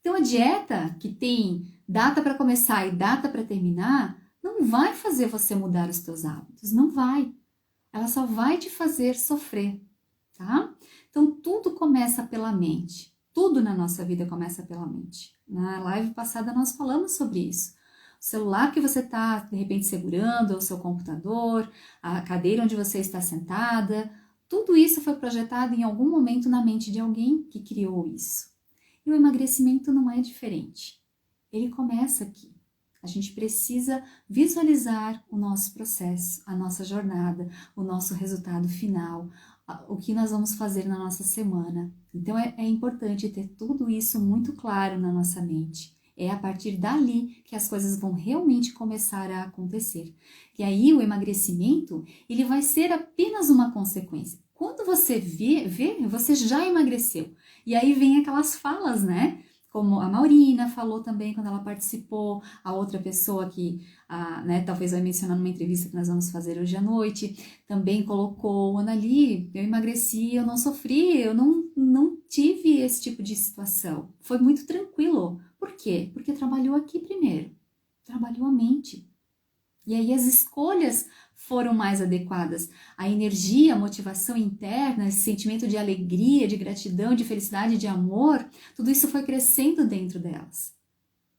Então, a dieta que tem data para começar e data para terminar, não vai fazer você mudar os teus hábitos, não vai. Ela só vai te fazer sofrer, tá? Então, tudo começa pela mente. Tudo na nossa vida começa pela mente. Na live passada nós falamos sobre isso. O celular que você está, de repente, segurando, o seu computador, a cadeira onde você está sentada, tudo isso foi projetado em algum momento na mente de alguém que criou isso. E o emagrecimento não é diferente. Ele começa aqui. A gente precisa visualizar o nosso processo, a nossa jornada, o nosso resultado final, o que nós vamos fazer na nossa semana. Então é importante ter tudo isso muito claro na nossa mente. É a partir dali que as coisas vão realmente começar a acontecer. E aí o emagrecimento, ele vai ser apenas uma consequência. Quando você vê, você já emagreceu. E aí vem aquelas falas, né? Como a Maurina falou também quando ela participou, a outra pessoa que, né, talvez vai mencionar numa entrevista que nós vamos fazer hoje à noite, também colocou, Anali, eu emagreci, eu não sofri, eu não tive esse tipo de situação. Foi muito tranquilo. Por quê? Porque trabalhou aqui primeiro, trabalhou a mente. E aí as escolhas foram mais adequadas. A energia, a motivação interna, esse sentimento de alegria, de gratidão, de felicidade, de amor, tudo isso foi crescendo dentro delas.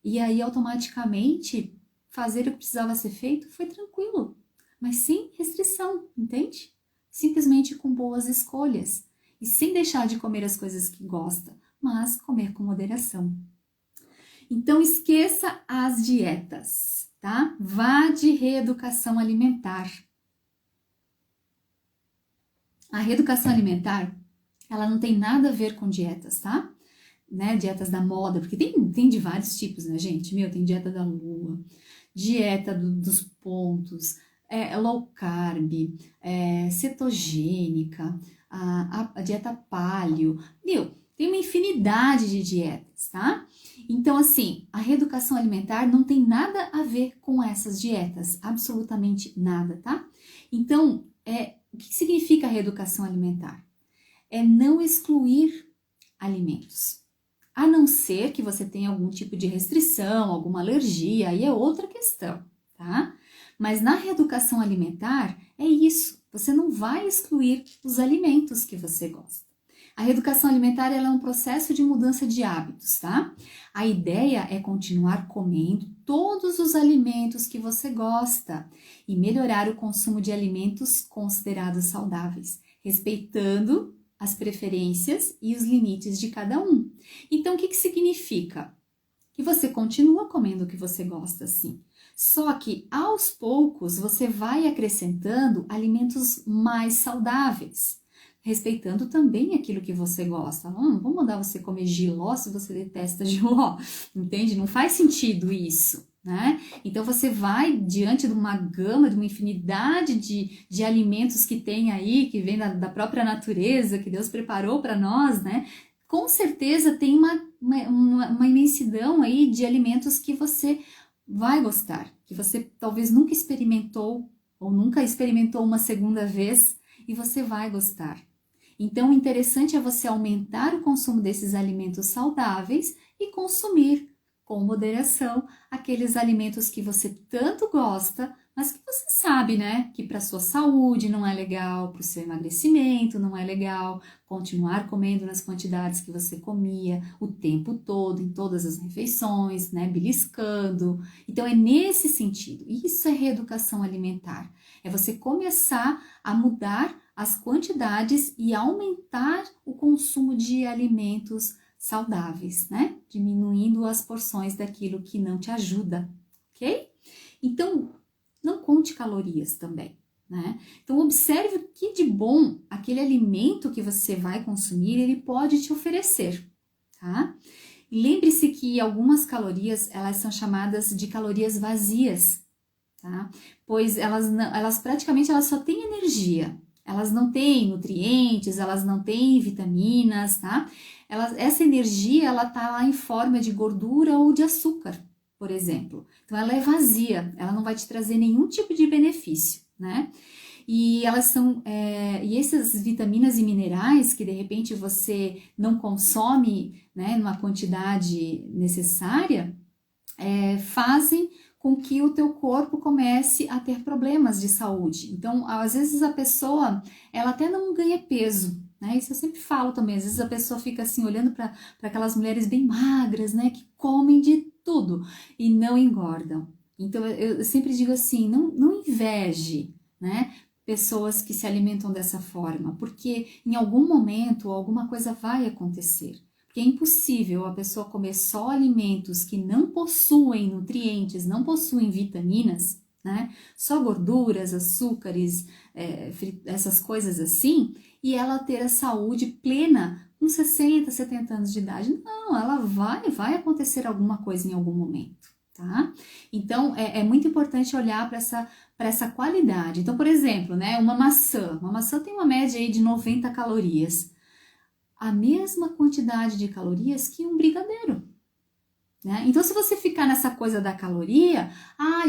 E aí automaticamente fazer o que precisava ser feito foi tranquilo, mas sem restrição, entende? Simplesmente com boas escolhas e sem deixar de comer as coisas que gosta, mas comer com moderação. Então esqueça as dietas, tá? Vá de reeducação alimentar. A reeducação alimentar, ela não tem nada a ver com dietas, tá? Né? Dietas da moda, porque tem de vários tipos, né, gente? Tem dieta da lua, dieta dos pontos, low carb, cetogênica, a dieta paleo. Tem uma infinidade de dietas, tá? Então, assim, a reeducação alimentar não tem nada a ver com essas dietas, absolutamente nada, tá? Então, o que significa reeducação alimentar? É não excluir alimentos. A não ser que você tenha algum tipo de restrição, alguma alergia, aí é outra questão, tá? Mas na reeducação alimentar é isso, você não vai excluir os alimentos que você gosta. A reeducação alimentar ela é um processo de mudança de hábitos, tá? A ideia é continuar comendo todos os alimentos que você gosta e melhorar o consumo de alimentos considerados saudáveis, respeitando as preferências e os limites de cada um. Então, o que significa? Que você continua comendo o que você gosta, sim. Só que, aos poucos, você vai acrescentando alimentos mais saudáveis, respeitando também aquilo que você gosta. Não vou mandar você comer jiló se você detesta jiló, entende? Não faz sentido isso, né? Então, você vai diante de uma gama, de uma infinidade de alimentos que tem aí, que vem da própria natureza, que Deus preparou para nós, né? Com certeza tem uma imensidão aí de alimentos que você vai gostar, que você talvez nunca experimentou ou nunca experimentou uma segunda vez e você vai gostar. Então, o interessante é você aumentar o consumo desses alimentos saudáveis e consumir com moderação aqueles alimentos que você tanto gosta, mas que você sabe, né, que para sua saúde não é legal, para o seu emagrecimento não é legal, continuar comendo nas quantidades que você comia o tempo todo, em todas as refeições, né, beliscando. Então é nesse sentido, isso é reeducação alimentar, é você começar a mudar as quantidades e aumentar o consumo de alimentos saudáveis, né? Diminuindo as porções daquilo que não te ajuda, ok? Então, não conte calorias também, né? Então, observe o que de bom aquele alimento que você vai consumir, ele pode te oferecer, tá? E lembre-se que algumas calorias, elas são chamadas de calorias vazias, tá? Pois elas praticamente elas só têm energia, elas não têm nutrientes, elas não têm vitaminas, tá? Essa energia, ela tá lá em forma de gordura ou de açúcar, por exemplo. Então, ela é vazia, ela não vai te trazer nenhum tipo de benefício, né? E elas são, e essas vitaminas e minerais que de repente você não consome, né, numa quantidade necessária, fazem com que o teu corpo comece a ter problemas de saúde. Então, às vezes a pessoa, ela até não ganha peso, né? Isso eu sempre falo também. Às vezes a pessoa fica assim, olhando para aquelas mulheres bem magras, né? Que comem de tudo e não engordam. Então, eu sempre digo assim, não inveje, né? Pessoas que se alimentam dessa forma, porque em algum momento alguma coisa vai acontecer. Porque é impossível a pessoa comer só alimentos que não possuem nutrientes, não possuem vitaminas, né? Só gorduras, açúcares, essas coisas assim, e ela ter a saúde plena com 60, 70 anos de idade. Não, ela vai acontecer alguma coisa em algum momento, tá? Então, é muito importante olhar para essa qualidade. Então, por exemplo, né, uma maçã tem uma média aí de 90 calorias, a mesma quantidade de calorias que um brigadeiro, né? Então, se você ficar nessa coisa da caloria,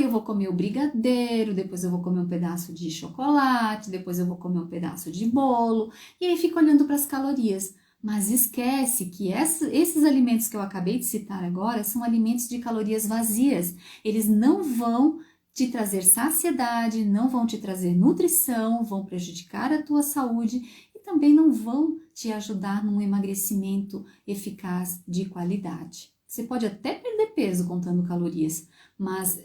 eu vou comer o brigadeiro, depois eu vou comer um pedaço de chocolate, depois eu vou comer um pedaço de bolo, e aí fica olhando para as calorias. Mas esquece que esses alimentos que eu acabei de citar agora são alimentos de calorias vazias. Eles não vão te trazer saciedade, não vão te trazer nutrição, vão prejudicar a tua saúde e também não vão te ajudar num emagrecimento eficaz de qualidade. Você pode até perder peso contando calorias, mas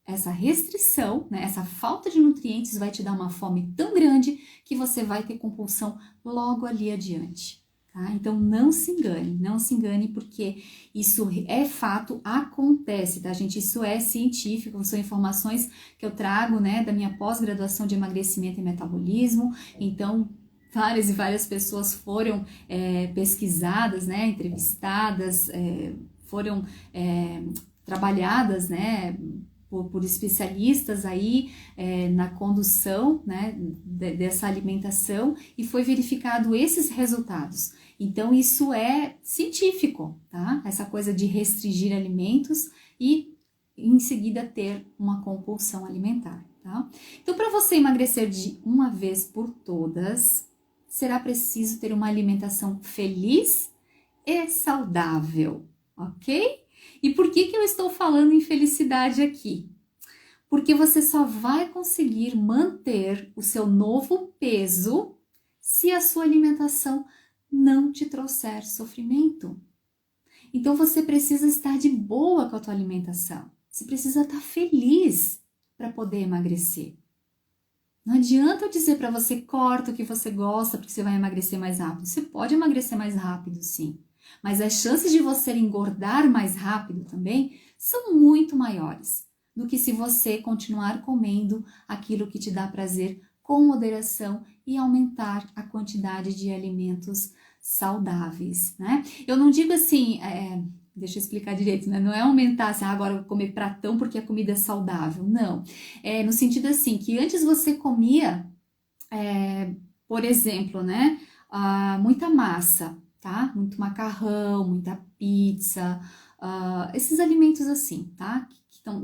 essa restrição, né, essa falta de nutrientes vai te dar uma fome tão grande que você vai ter compulsão logo ali adiante. Tá? Então não se engane, porque isso é fato, acontece, tá, gente? Isso é científico, são informações que eu trago, né, da minha pós-graduação de emagrecimento e metabolismo. Então, várias e várias pessoas foram pesquisadas, né, entrevistadas, foram trabalhadas, né, por especialistas aí na condução, né, dessa alimentação, e foi verificado esses resultados. Então, isso é científico, tá? Essa coisa de restringir alimentos e em seguida ter uma compulsão alimentar, tá? Então, para você emagrecer de uma vez por todas, será preciso ter uma alimentação feliz e saudável, ok? E por que eu estou falando em felicidade aqui? Porque você só vai conseguir manter o seu novo peso se a sua alimentação não te trouxer sofrimento. Então você precisa estar de boa com a tua alimentação. Você precisa estar feliz para poder emagrecer. Não adianta eu dizer para você corta o que você gosta porque você vai emagrecer mais rápido. Você pode emagrecer mais rápido, sim. Mas as chances de você engordar mais rápido também são muito maiores do que se você continuar comendo aquilo que te dá prazer com moderação e aumentar a quantidade de alimentos saudáveis, né? Eu não digo assim, deixa eu explicar direito, né? Não é aumentar assim, agora eu vou comer pratão porque a comida é saudável, não. É no sentido assim, que antes você comia, por exemplo, né? Muita massa, tá? Muito macarrão, muita pizza, esses alimentos assim, tá?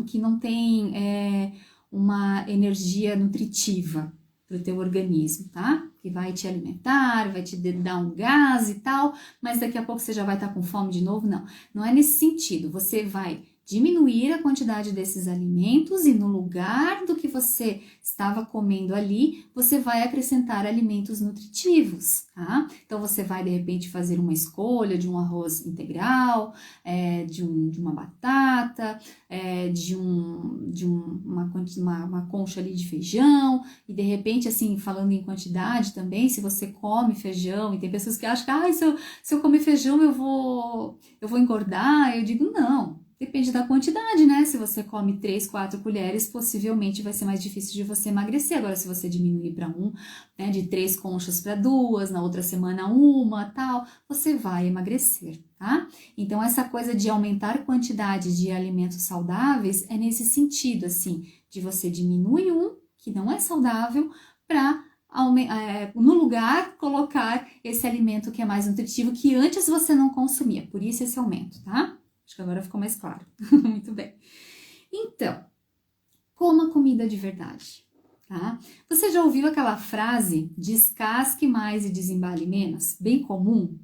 Que não tem uma energia nutritiva para o teu organismo, tá? Que vai te alimentar, vai te dar um gás e tal, mas daqui a pouco você já vai estar com fome de novo. Não, não é nesse sentido. Você vai diminuir a quantidade desses alimentos e no lugar do que você estava comendo ali, você vai acrescentar alimentos nutritivos, tá? Então você vai de repente fazer uma escolha de um arroz integral, de uma batata, uma concha ali de feijão, e de repente, assim, falando em quantidade também, se você come feijão, e tem pessoas que acham que se eu comer feijão eu vou engordar, eu digo não. Depende da quantidade, né? Se você come 3, 4 colheres, possivelmente vai ser mais difícil de você emagrecer. Agora, se você diminuir para né, de 3 conchas para 2, na outra semana uma, tal, você vai emagrecer, tá? Então, essa coisa de aumentar a quantidade de alimentos saudáveis é nesse sentido, assim, de você diminuir um que não é saudável para no lugar colocar esse alimento que é mais nutritivo, que antes você não consumia. Por isso esse aumento, tá? Acho que agora ficou mais claro. Muito bem. Então, coma comida de verdade, tá? Você já ouviu aquela frase, descasque mais e desembale menos? Bem comum,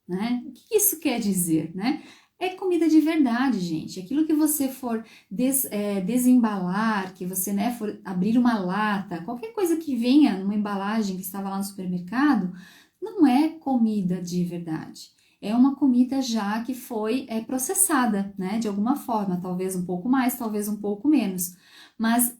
né? O que isso quer dizer, né? É comida de verdade, gente. Aquilo que você for desembalar, que você, né, for abrir uma lata, qualquer coisa que venha numa embalagem que estava lá no supermercado, não é comida de verdade. É uma comida já que foi processada, né, de alguma forma, talvez um pouco mais, talvez um pouco menos. Mas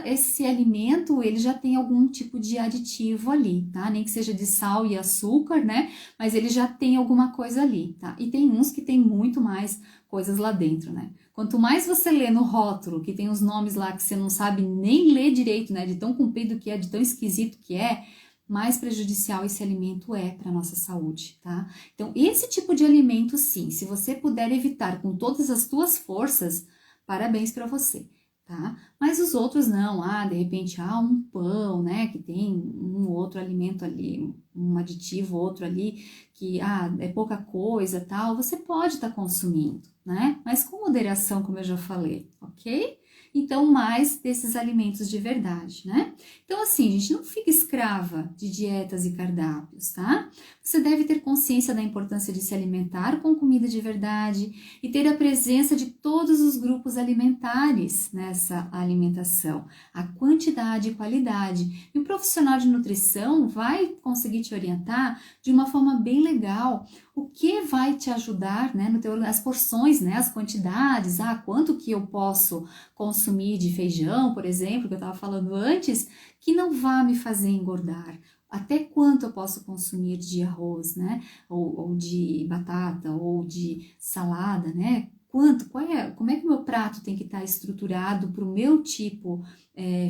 esse alimento, ele já tem algum tipo de aditivo ali, tá? Nem que seja de sal e açúcar, né? Mas ele já tem alguma coisa ali, tá? E tem uns que tem muito mais coisas lá dentro, né? Quanto mais você lê no rótulo, que tem os nomes lá que você não sabe nem ler direito, né? De tão comprido que é, de tão esquisito que é, mais prejudicial esse alimento é para a nossa saúde, tá? Então, esse tipo de alimento, sim, se você puder evitar com todas as tuas forças, parabéns para você, tá? Mas os outros não, de repente, um pão, né, que tem um outro alimento ali, um aditivo, outro ali, que, é pouca coisa, tal, você pode estar consumindo, né? Mas com moderação, como eu já falei, ok? Então, mais desses alimentos de verdade, né? Então, assim, a gente não fica escrava de dietas e cardápios, tá? Você deve ter consciência da importância de se alimentar com comida de verdade e ter a presença de todos os grupos alimentares nessa alimentação, a quantidade e qualidade. E um profissional de nutrição vai conseguir te orientar de uma forma bem legal o que vai te ajudar, né, as porções, né, as quantidades, quanto que eu posso consumir de feijão, por exemplo, que eu estava falando antes, que não vá me fazer engordar. Até quanto eu posso consumir de arroz, né, ou de batata, ou de salada, né, como é que o meu prato tem que estar estruturado para o meu tipo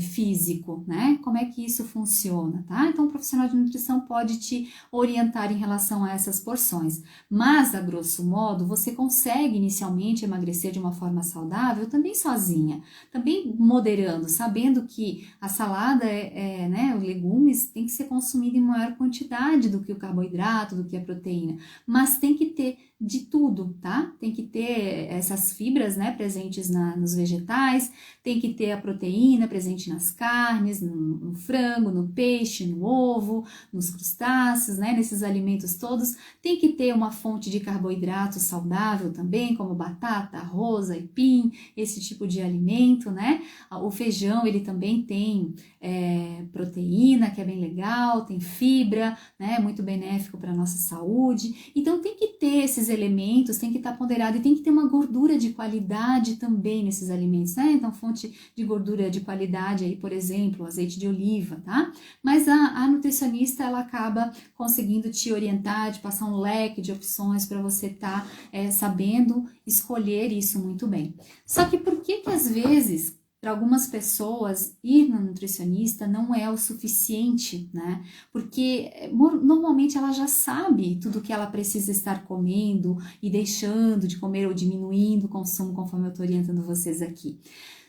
físico, né? Como é que isso funciona, tá? Então, o profissional de nutrição pode te orientar em relação a essas porções. Mas, a grosso modo, você consegue inicialmente emagrecer de uma forma saudável também sozinha, também moderando, sabendo que a salada, né, os legumes tem que ser consumido em maior quantidade do que o carboidrato, do que a proteína, mas tem que ter de tudo, tá? Tem que ter essas fibras, né, presentes nos vegetais, tem que ter a proteína presente nas carnes, no frango, no peixe, no ovo, nos crustáceos, né? Nesses alimentos todos. Tem que ter uma fonte de carboidrato saudável também, como batata, arroz, aipim, esse tipo de alimento, né? O feijão, ele também tem proteína, que é bem legal, tem fibra, né? Muito benéfico para a nossa saúde. Então, tem que ter esses elementos, tem que estar ponderado e tem que ter uma gordura de qualidade também nesses alimentos, né? Então, fonte de gordura de qualidade aí, por exemplo, azeite de oliva, tá? Mas a nutricionista, ela acaba conseguindo te orientar, de passar um leque de opções para você estar sabendo escolher isso muito bem. Só que por que às vezes, para algumas pessoas, ir no nutricionista não é o suficiente, né? Porque normalmente ela já sabe tudo que ela precisa estar comendo e deixando de comer ou diminuindo o consumo, conforme eu estou orientando vocês aqui.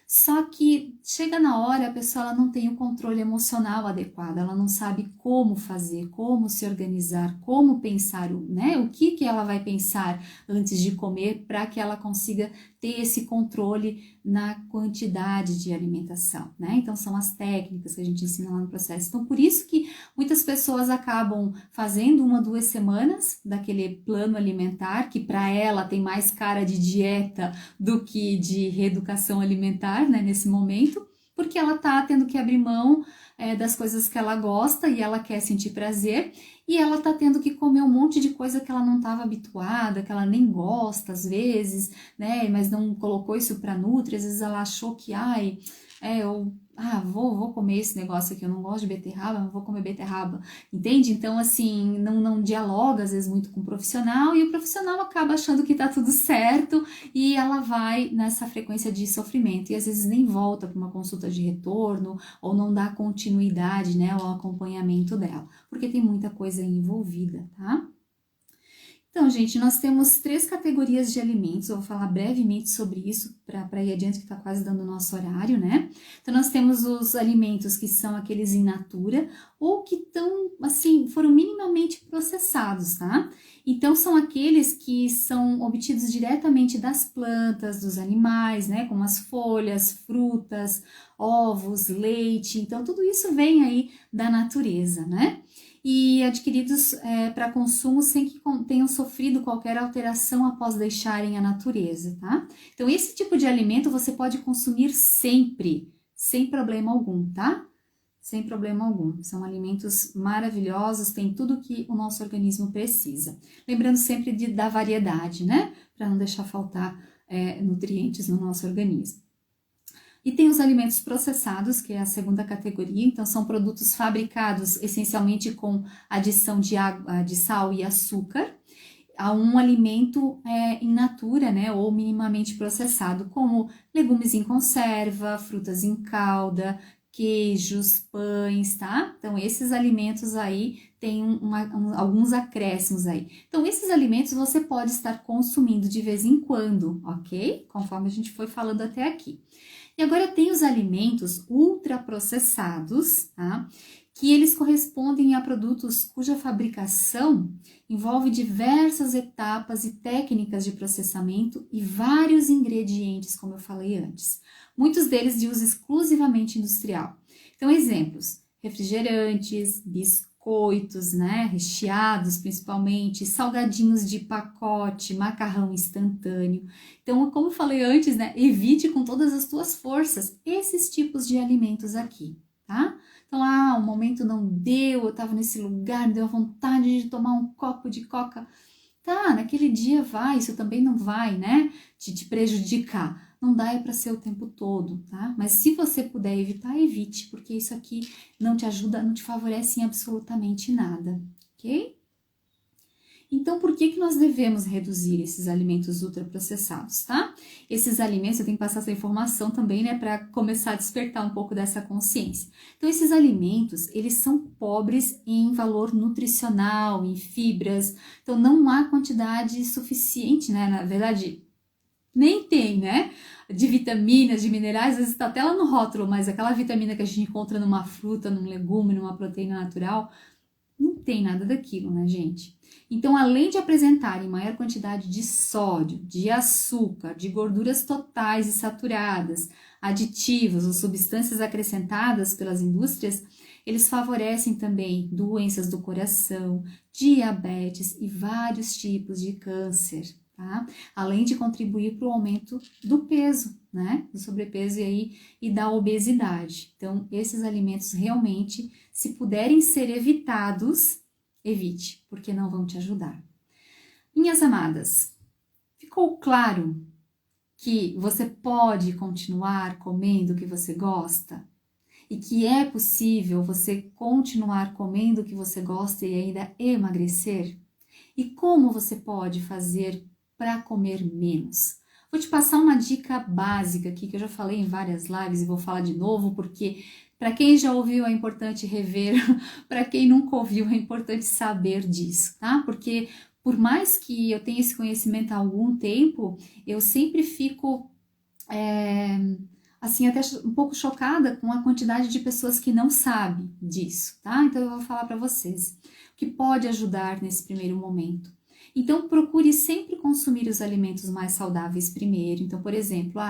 Só que chega na hora, a pessoa ela não tem o controle emocional adequado, ela não sabe como fazer, como se organizar, como pensar, né? O que ela vai pensar antes de comer para que ela consiga ter esse controle na quantidade de alimentação, né? Então, são as técnicas que a gente ensina lá no processo. Então, por isso que muitas pessoas acabam fazendo 1 ou 2 semanas daquele plano alimentar, que para ela tem mais cara de dieta do que de reeducação alimentar, né, nesse momento, porque ela tá tendo que abrir mão das coisas que ela gosta e ela quer sentir prazer, e ela tá tendo que comer um monte de coisa que ela não estava habituada, que ela nem gosta às vezes, né, mas não colocou isso para nutri, às vezes ela achou que, vou comer esse negócio aqui, eu não gosto de beterraba, mas vou comer beterraba, entende? Então, assim, não dialoga às vezes muito com o profissional, e o profissional acaba achando que tá tudo certo, e ela vai nessa frequência de sofrimento, e às vezes nem volta para uma consulta de retorno, ou não dá continuidade, né, ao acompanhamento dela, porque tem muita coisa envolvida, tá? Então, gente, nós temos 3 categorias de alimentos, eu vou falar brevemente sobre isso para ir adiante, que está quase dando o nosso horário, né? Então, nós temos os alimentos que são aqueles in natura ou que estão, assim, foram minimamente processados, tá? Então, são aqueles que são obtidos diretamente das plantas, dos animais, né? Como as folhas, frutas, ovos, leite, então tudo isso vem aí da natureza, né? E adquiridos para consumo sem que tenham sofrido qualquer alteração após deixarem a natureza, tá? Então, esse tipo de alimento você pode consumir sempre, sem problema algum, tá? Sem problema algum. São alimentos maravilhosos, tem tudo que o nosso organismo precisa. Lembrando sempre da variedade, né? Para não deixar faltar nutrientes no nosso organismo. E tem os alimentos processados, que é a segunda categoria, então são produtos fabricados essencialmente com adição de água, de sal e açúcar, a um alimento in natura, né, ou minimamente processado, como legumes em conserva, frutas em calda, queijos, pães, tá? Então, esses alimentos aí têm alguns acréscimos aí. Então, esses alimentos você pode estar consumindo de vez em quando, ok? Conforme a gente foi falando até aqui. E agora tem os alimentos ultraprocessados, tá? Que eles correspondem a produtos cuja fabricação envolve diversas etapas e técnicas de processamento e vários ingredientes, como eu falei antes. Muitos deles de uso exclusivamente industrial. Então, exemplos: refrigerantes, biscoitos, né, recheados principalmente, salgadinhos de pacote, macarrão instantâneo. Então, como eu falei antes, né, evite com todas as tuas forças esses tipos de alimentos aqui, tá? Então, o momento não deu, eu tava nesse lugar, me deu vontade de tomar um copo de coca. Tá, naquele dia vai, isso também não vai, né, te prejudicar. Não dá para ser o tempo todo, tá? Mas se você puder evitar, evite, porque isso aqui não te ajuda, não te favorece em absolutamente nada, ok? Então, por que nós devemos reduzir esses alimentos ultraprocessados, tá? Esses alimentos, eu tenho que passar essa informação também, né, para começar a despertar um pouco dessa consciência. Então, esses alimentos, eles são pobres em valor nutricional, em fibras, então não há quantidade suficiente, né, na verdade, nem tem, né, de vitaminas, de minerais, às vezes está até lá no rótulo, mas aquela vitamina que a gente encontra numa fruta, num legume, numa proteína natural, Não tem nada daquilo, né, gente? Então, além de apresentarem maior quantidade de sódio, de açúcar, de gorduras totais e saturadas, aditivos ou substâncias acrescentadas pelas indústrias, eles favorecem também doenças do coração, diabetes e vários tipos de câncer, tá? Além de contribuir para o aumento do peso, né? Do sobrepeso e da obesidade. Então, esses alimentos realmente, se puderem ser evitados, evite, porque não vão te ajudar. Minhas amadas, ficou claro que você pode continuar comendo o que você gosta? E que é possível você continuar comendo o que você gosta e ainda emagrecer? E como você pode fazer para comer menos? Vou te passar uma dica básica aqui que eu já falei em várias lives e vou falar de novo porque para quem já ouviu é importante rever, para quem nunca ouviu é importante saber disso, tá? Porque por mais que eu tenha esse conhecimento há algum tempo, eu sempre fico assim, até um pouco chocada com a quantidade de pessoas que não sabem disso, tá? Então eu vou falar para vocês o que pode ajudar nesse primeiro momento. Então procure sempre consumir os alimentos mais saudáveis primeiro. Então, por exemplo,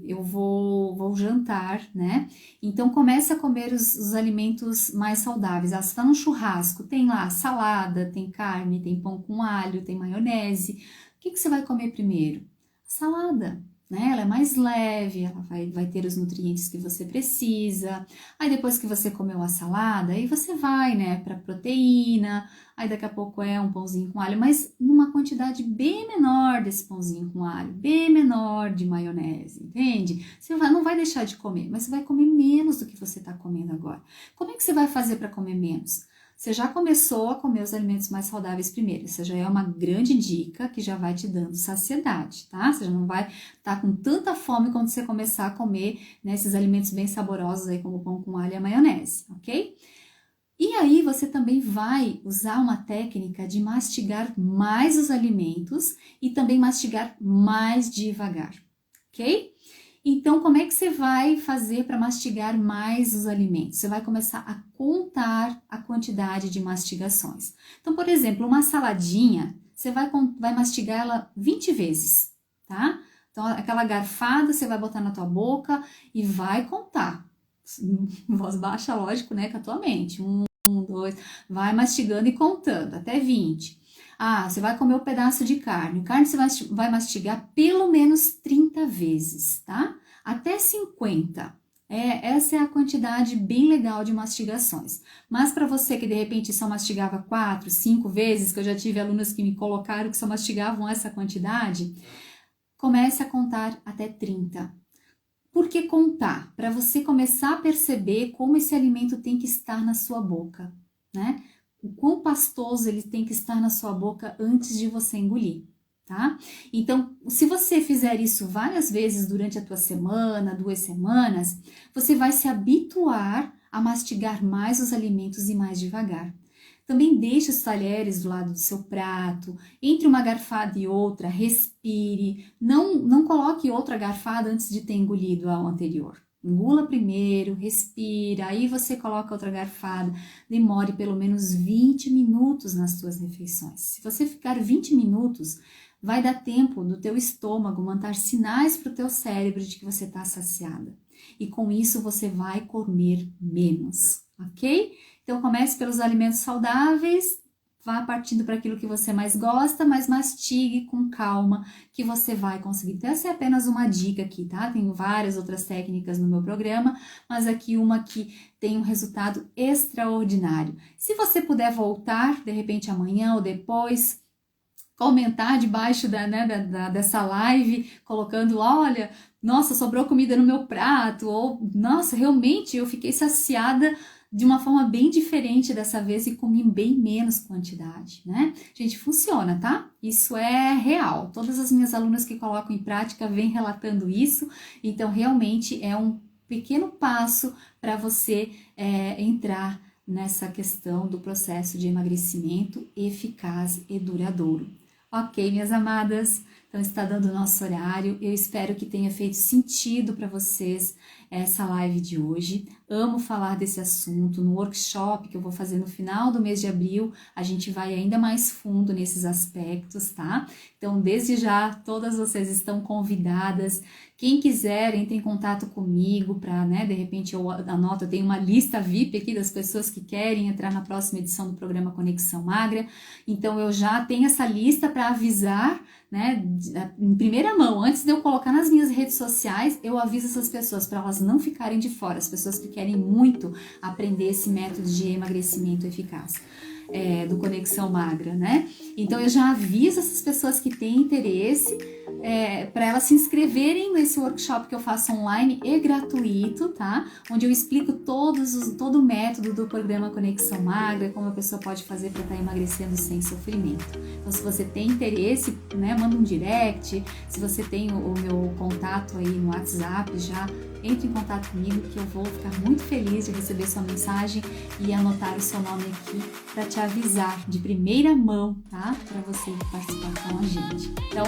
eu vou jantar, né? Então começa a comer os alimentos mais saudáveis. Ah, você tá num churrasco, tem lá salada, tem carne, tem pão com alho, tem maionese. O que você vai comer primeiro? Salada, né? Ela é mais leve, ela vai ter os nutrientes que você precisa. Aí depois que você comeu a salada, aí você vai, né, para proteína. Aí daqui a pouco é um pãozinho com alho, mas numa quantidade bem menor desse pãozinho com alho, bem menor de maionese, entende? Não vai deixar de comer, mas você vai comer menos do que você está comendo agora. Como é que você vai fazer para comer menos? Você já começou a comer os alimentos mais saudáveis primeiro. Isso já é uma grande dica que já vai te dando saciedade, tá? Você já não vai estar com tanta fome quando você começar a comer, né, esses alimentos bem saborosos aí, como o pão com alho e a maionese, ok? E aí você também vai usar uma técnica de mastigar mais os alimentos e também mastigar mais devagar, ok? Então, como é que você vai fazer para mastigar mais os alimentos? Você vai começar a contar a quantidade de mastigações. Então, por exemplo, uma saladinha, você vai mastigar ela 20 vezes, tá? Então, aquela garfada você vai botar na tua boca e vai contar. Em voz baixa, lógico, né? Com a tua mente. Dois, vai mastigando e contando, até 20. Ah, você vai comer um pedaço de carne. Carne você vai mastigar pelo menos 30 vezes, tá? Até 50. Essa é a quantidade bem legal de mastigações. Mas para você que de repente só mastigava 4, 5 vezes, que eu já tive alunos que me colocaram que só mastigavam essa quantidade, comece a contar até 30. Por que contar? Para você começar a perceber como esse alimento tem que estar na sua boca, né? O quão pastoso ele tem que estar na sua boca antes de você engolir, tá? Então, se você fizer isso várias vezes durante a tua semana, 2 semanas, você vai se habituar a mastigar mais os alimentos e mais devagar. Também deixe os talheres do lado do seu prato, entre uma garfada e outra, respire, não coloque outra garfada antes de ter engolido a anterior. Engula primeiro, respira, aí você coloca outra garfada, demore pelo menos 20 minutos nas suas refeições. Se você ficar 20 minutos, vai dar tempo do teu estômago mandar sinais para o teu cérebro de que você está saciada. E com isso você vai comer menos, ok? Então comece pelos alimentos saudáveis, vá partindo para aquilo que você mais gosta, mas mastigue com calma que você vai conseguir. Então essa é apenas uma dica aqui, tá? Tenho várias outras técnicas no meu programa, mas aqui uma que tem um resultado extraordinário. Se você puder voltar, de repente amanhã ou depois, comentar debaixo dessa live, colocando, olha, nossa, sobrou comida no meu prato, ou, nossa, realmente eu fiquei saciada de uma forma bem diferente dessa vez e comi bem menos quantidade, né? Gente, funciona, tá? Isso é real. Todas as minhas alunas que colocam em prática vêm relatando isso, então realmente é um pequeno passo para você entrar nessa questão do processo de emagrecimento eficaz e duradouro. Ok, minhas amadas, então está dando o nosso horário. Eu espero que tenha feito sentido para vocês essa live de hoje. amo falar desse assunto. No workshop que eu vou fazer no final do mês de abril, a gente vai ainda mais fundo nesses aspectos, tá? Então, desde já, todas vocês estão convidadas. Quem quiser, entre em contato comigo para, né, de repente eu anoto, eu tenho uma lista VIP aqui das pessoas que querem entrar na próxima edição do programa Conexão Magra. Então, eu já tenho essa lista para avisar, né, em primeira mão, antes de eu colocar nas minhas redes sociais, eu aviso essas pessoas para elas não ficarem de fora, as pessoas que querem muito aprender esse método de emagrecimento eficaz. Do Conexão Magra, né? Então eu já aviso essas pessoas que têm interesse para elas se inscreverem nesse workshop que eu faço online e gratuito, tá? Onde eu explico todo o método do programa Conexão Magra, como a pessoa pode fazer para estar emagrecendo sem sofrimento. Então, se você tem interesse, né, manda um direct. Se você tem o meu contato aí no WhatsApp, já entre em contato comigo, que eu vou ficar muito feliz de receber sua mensagem e anotar o seu nome aqui para te avisar de primeira mão, tá? Para você participar com a gente. Então,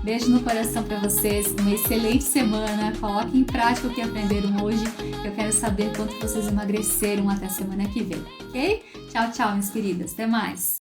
beijo no coração para vocês, uma excelente semana. Coloquem em prática o que aprenderam hoje. Eu quero saber quanto vocês emagreceram até a semana que vem, ok? Tchau, tchau, minhas queridas. Até mais!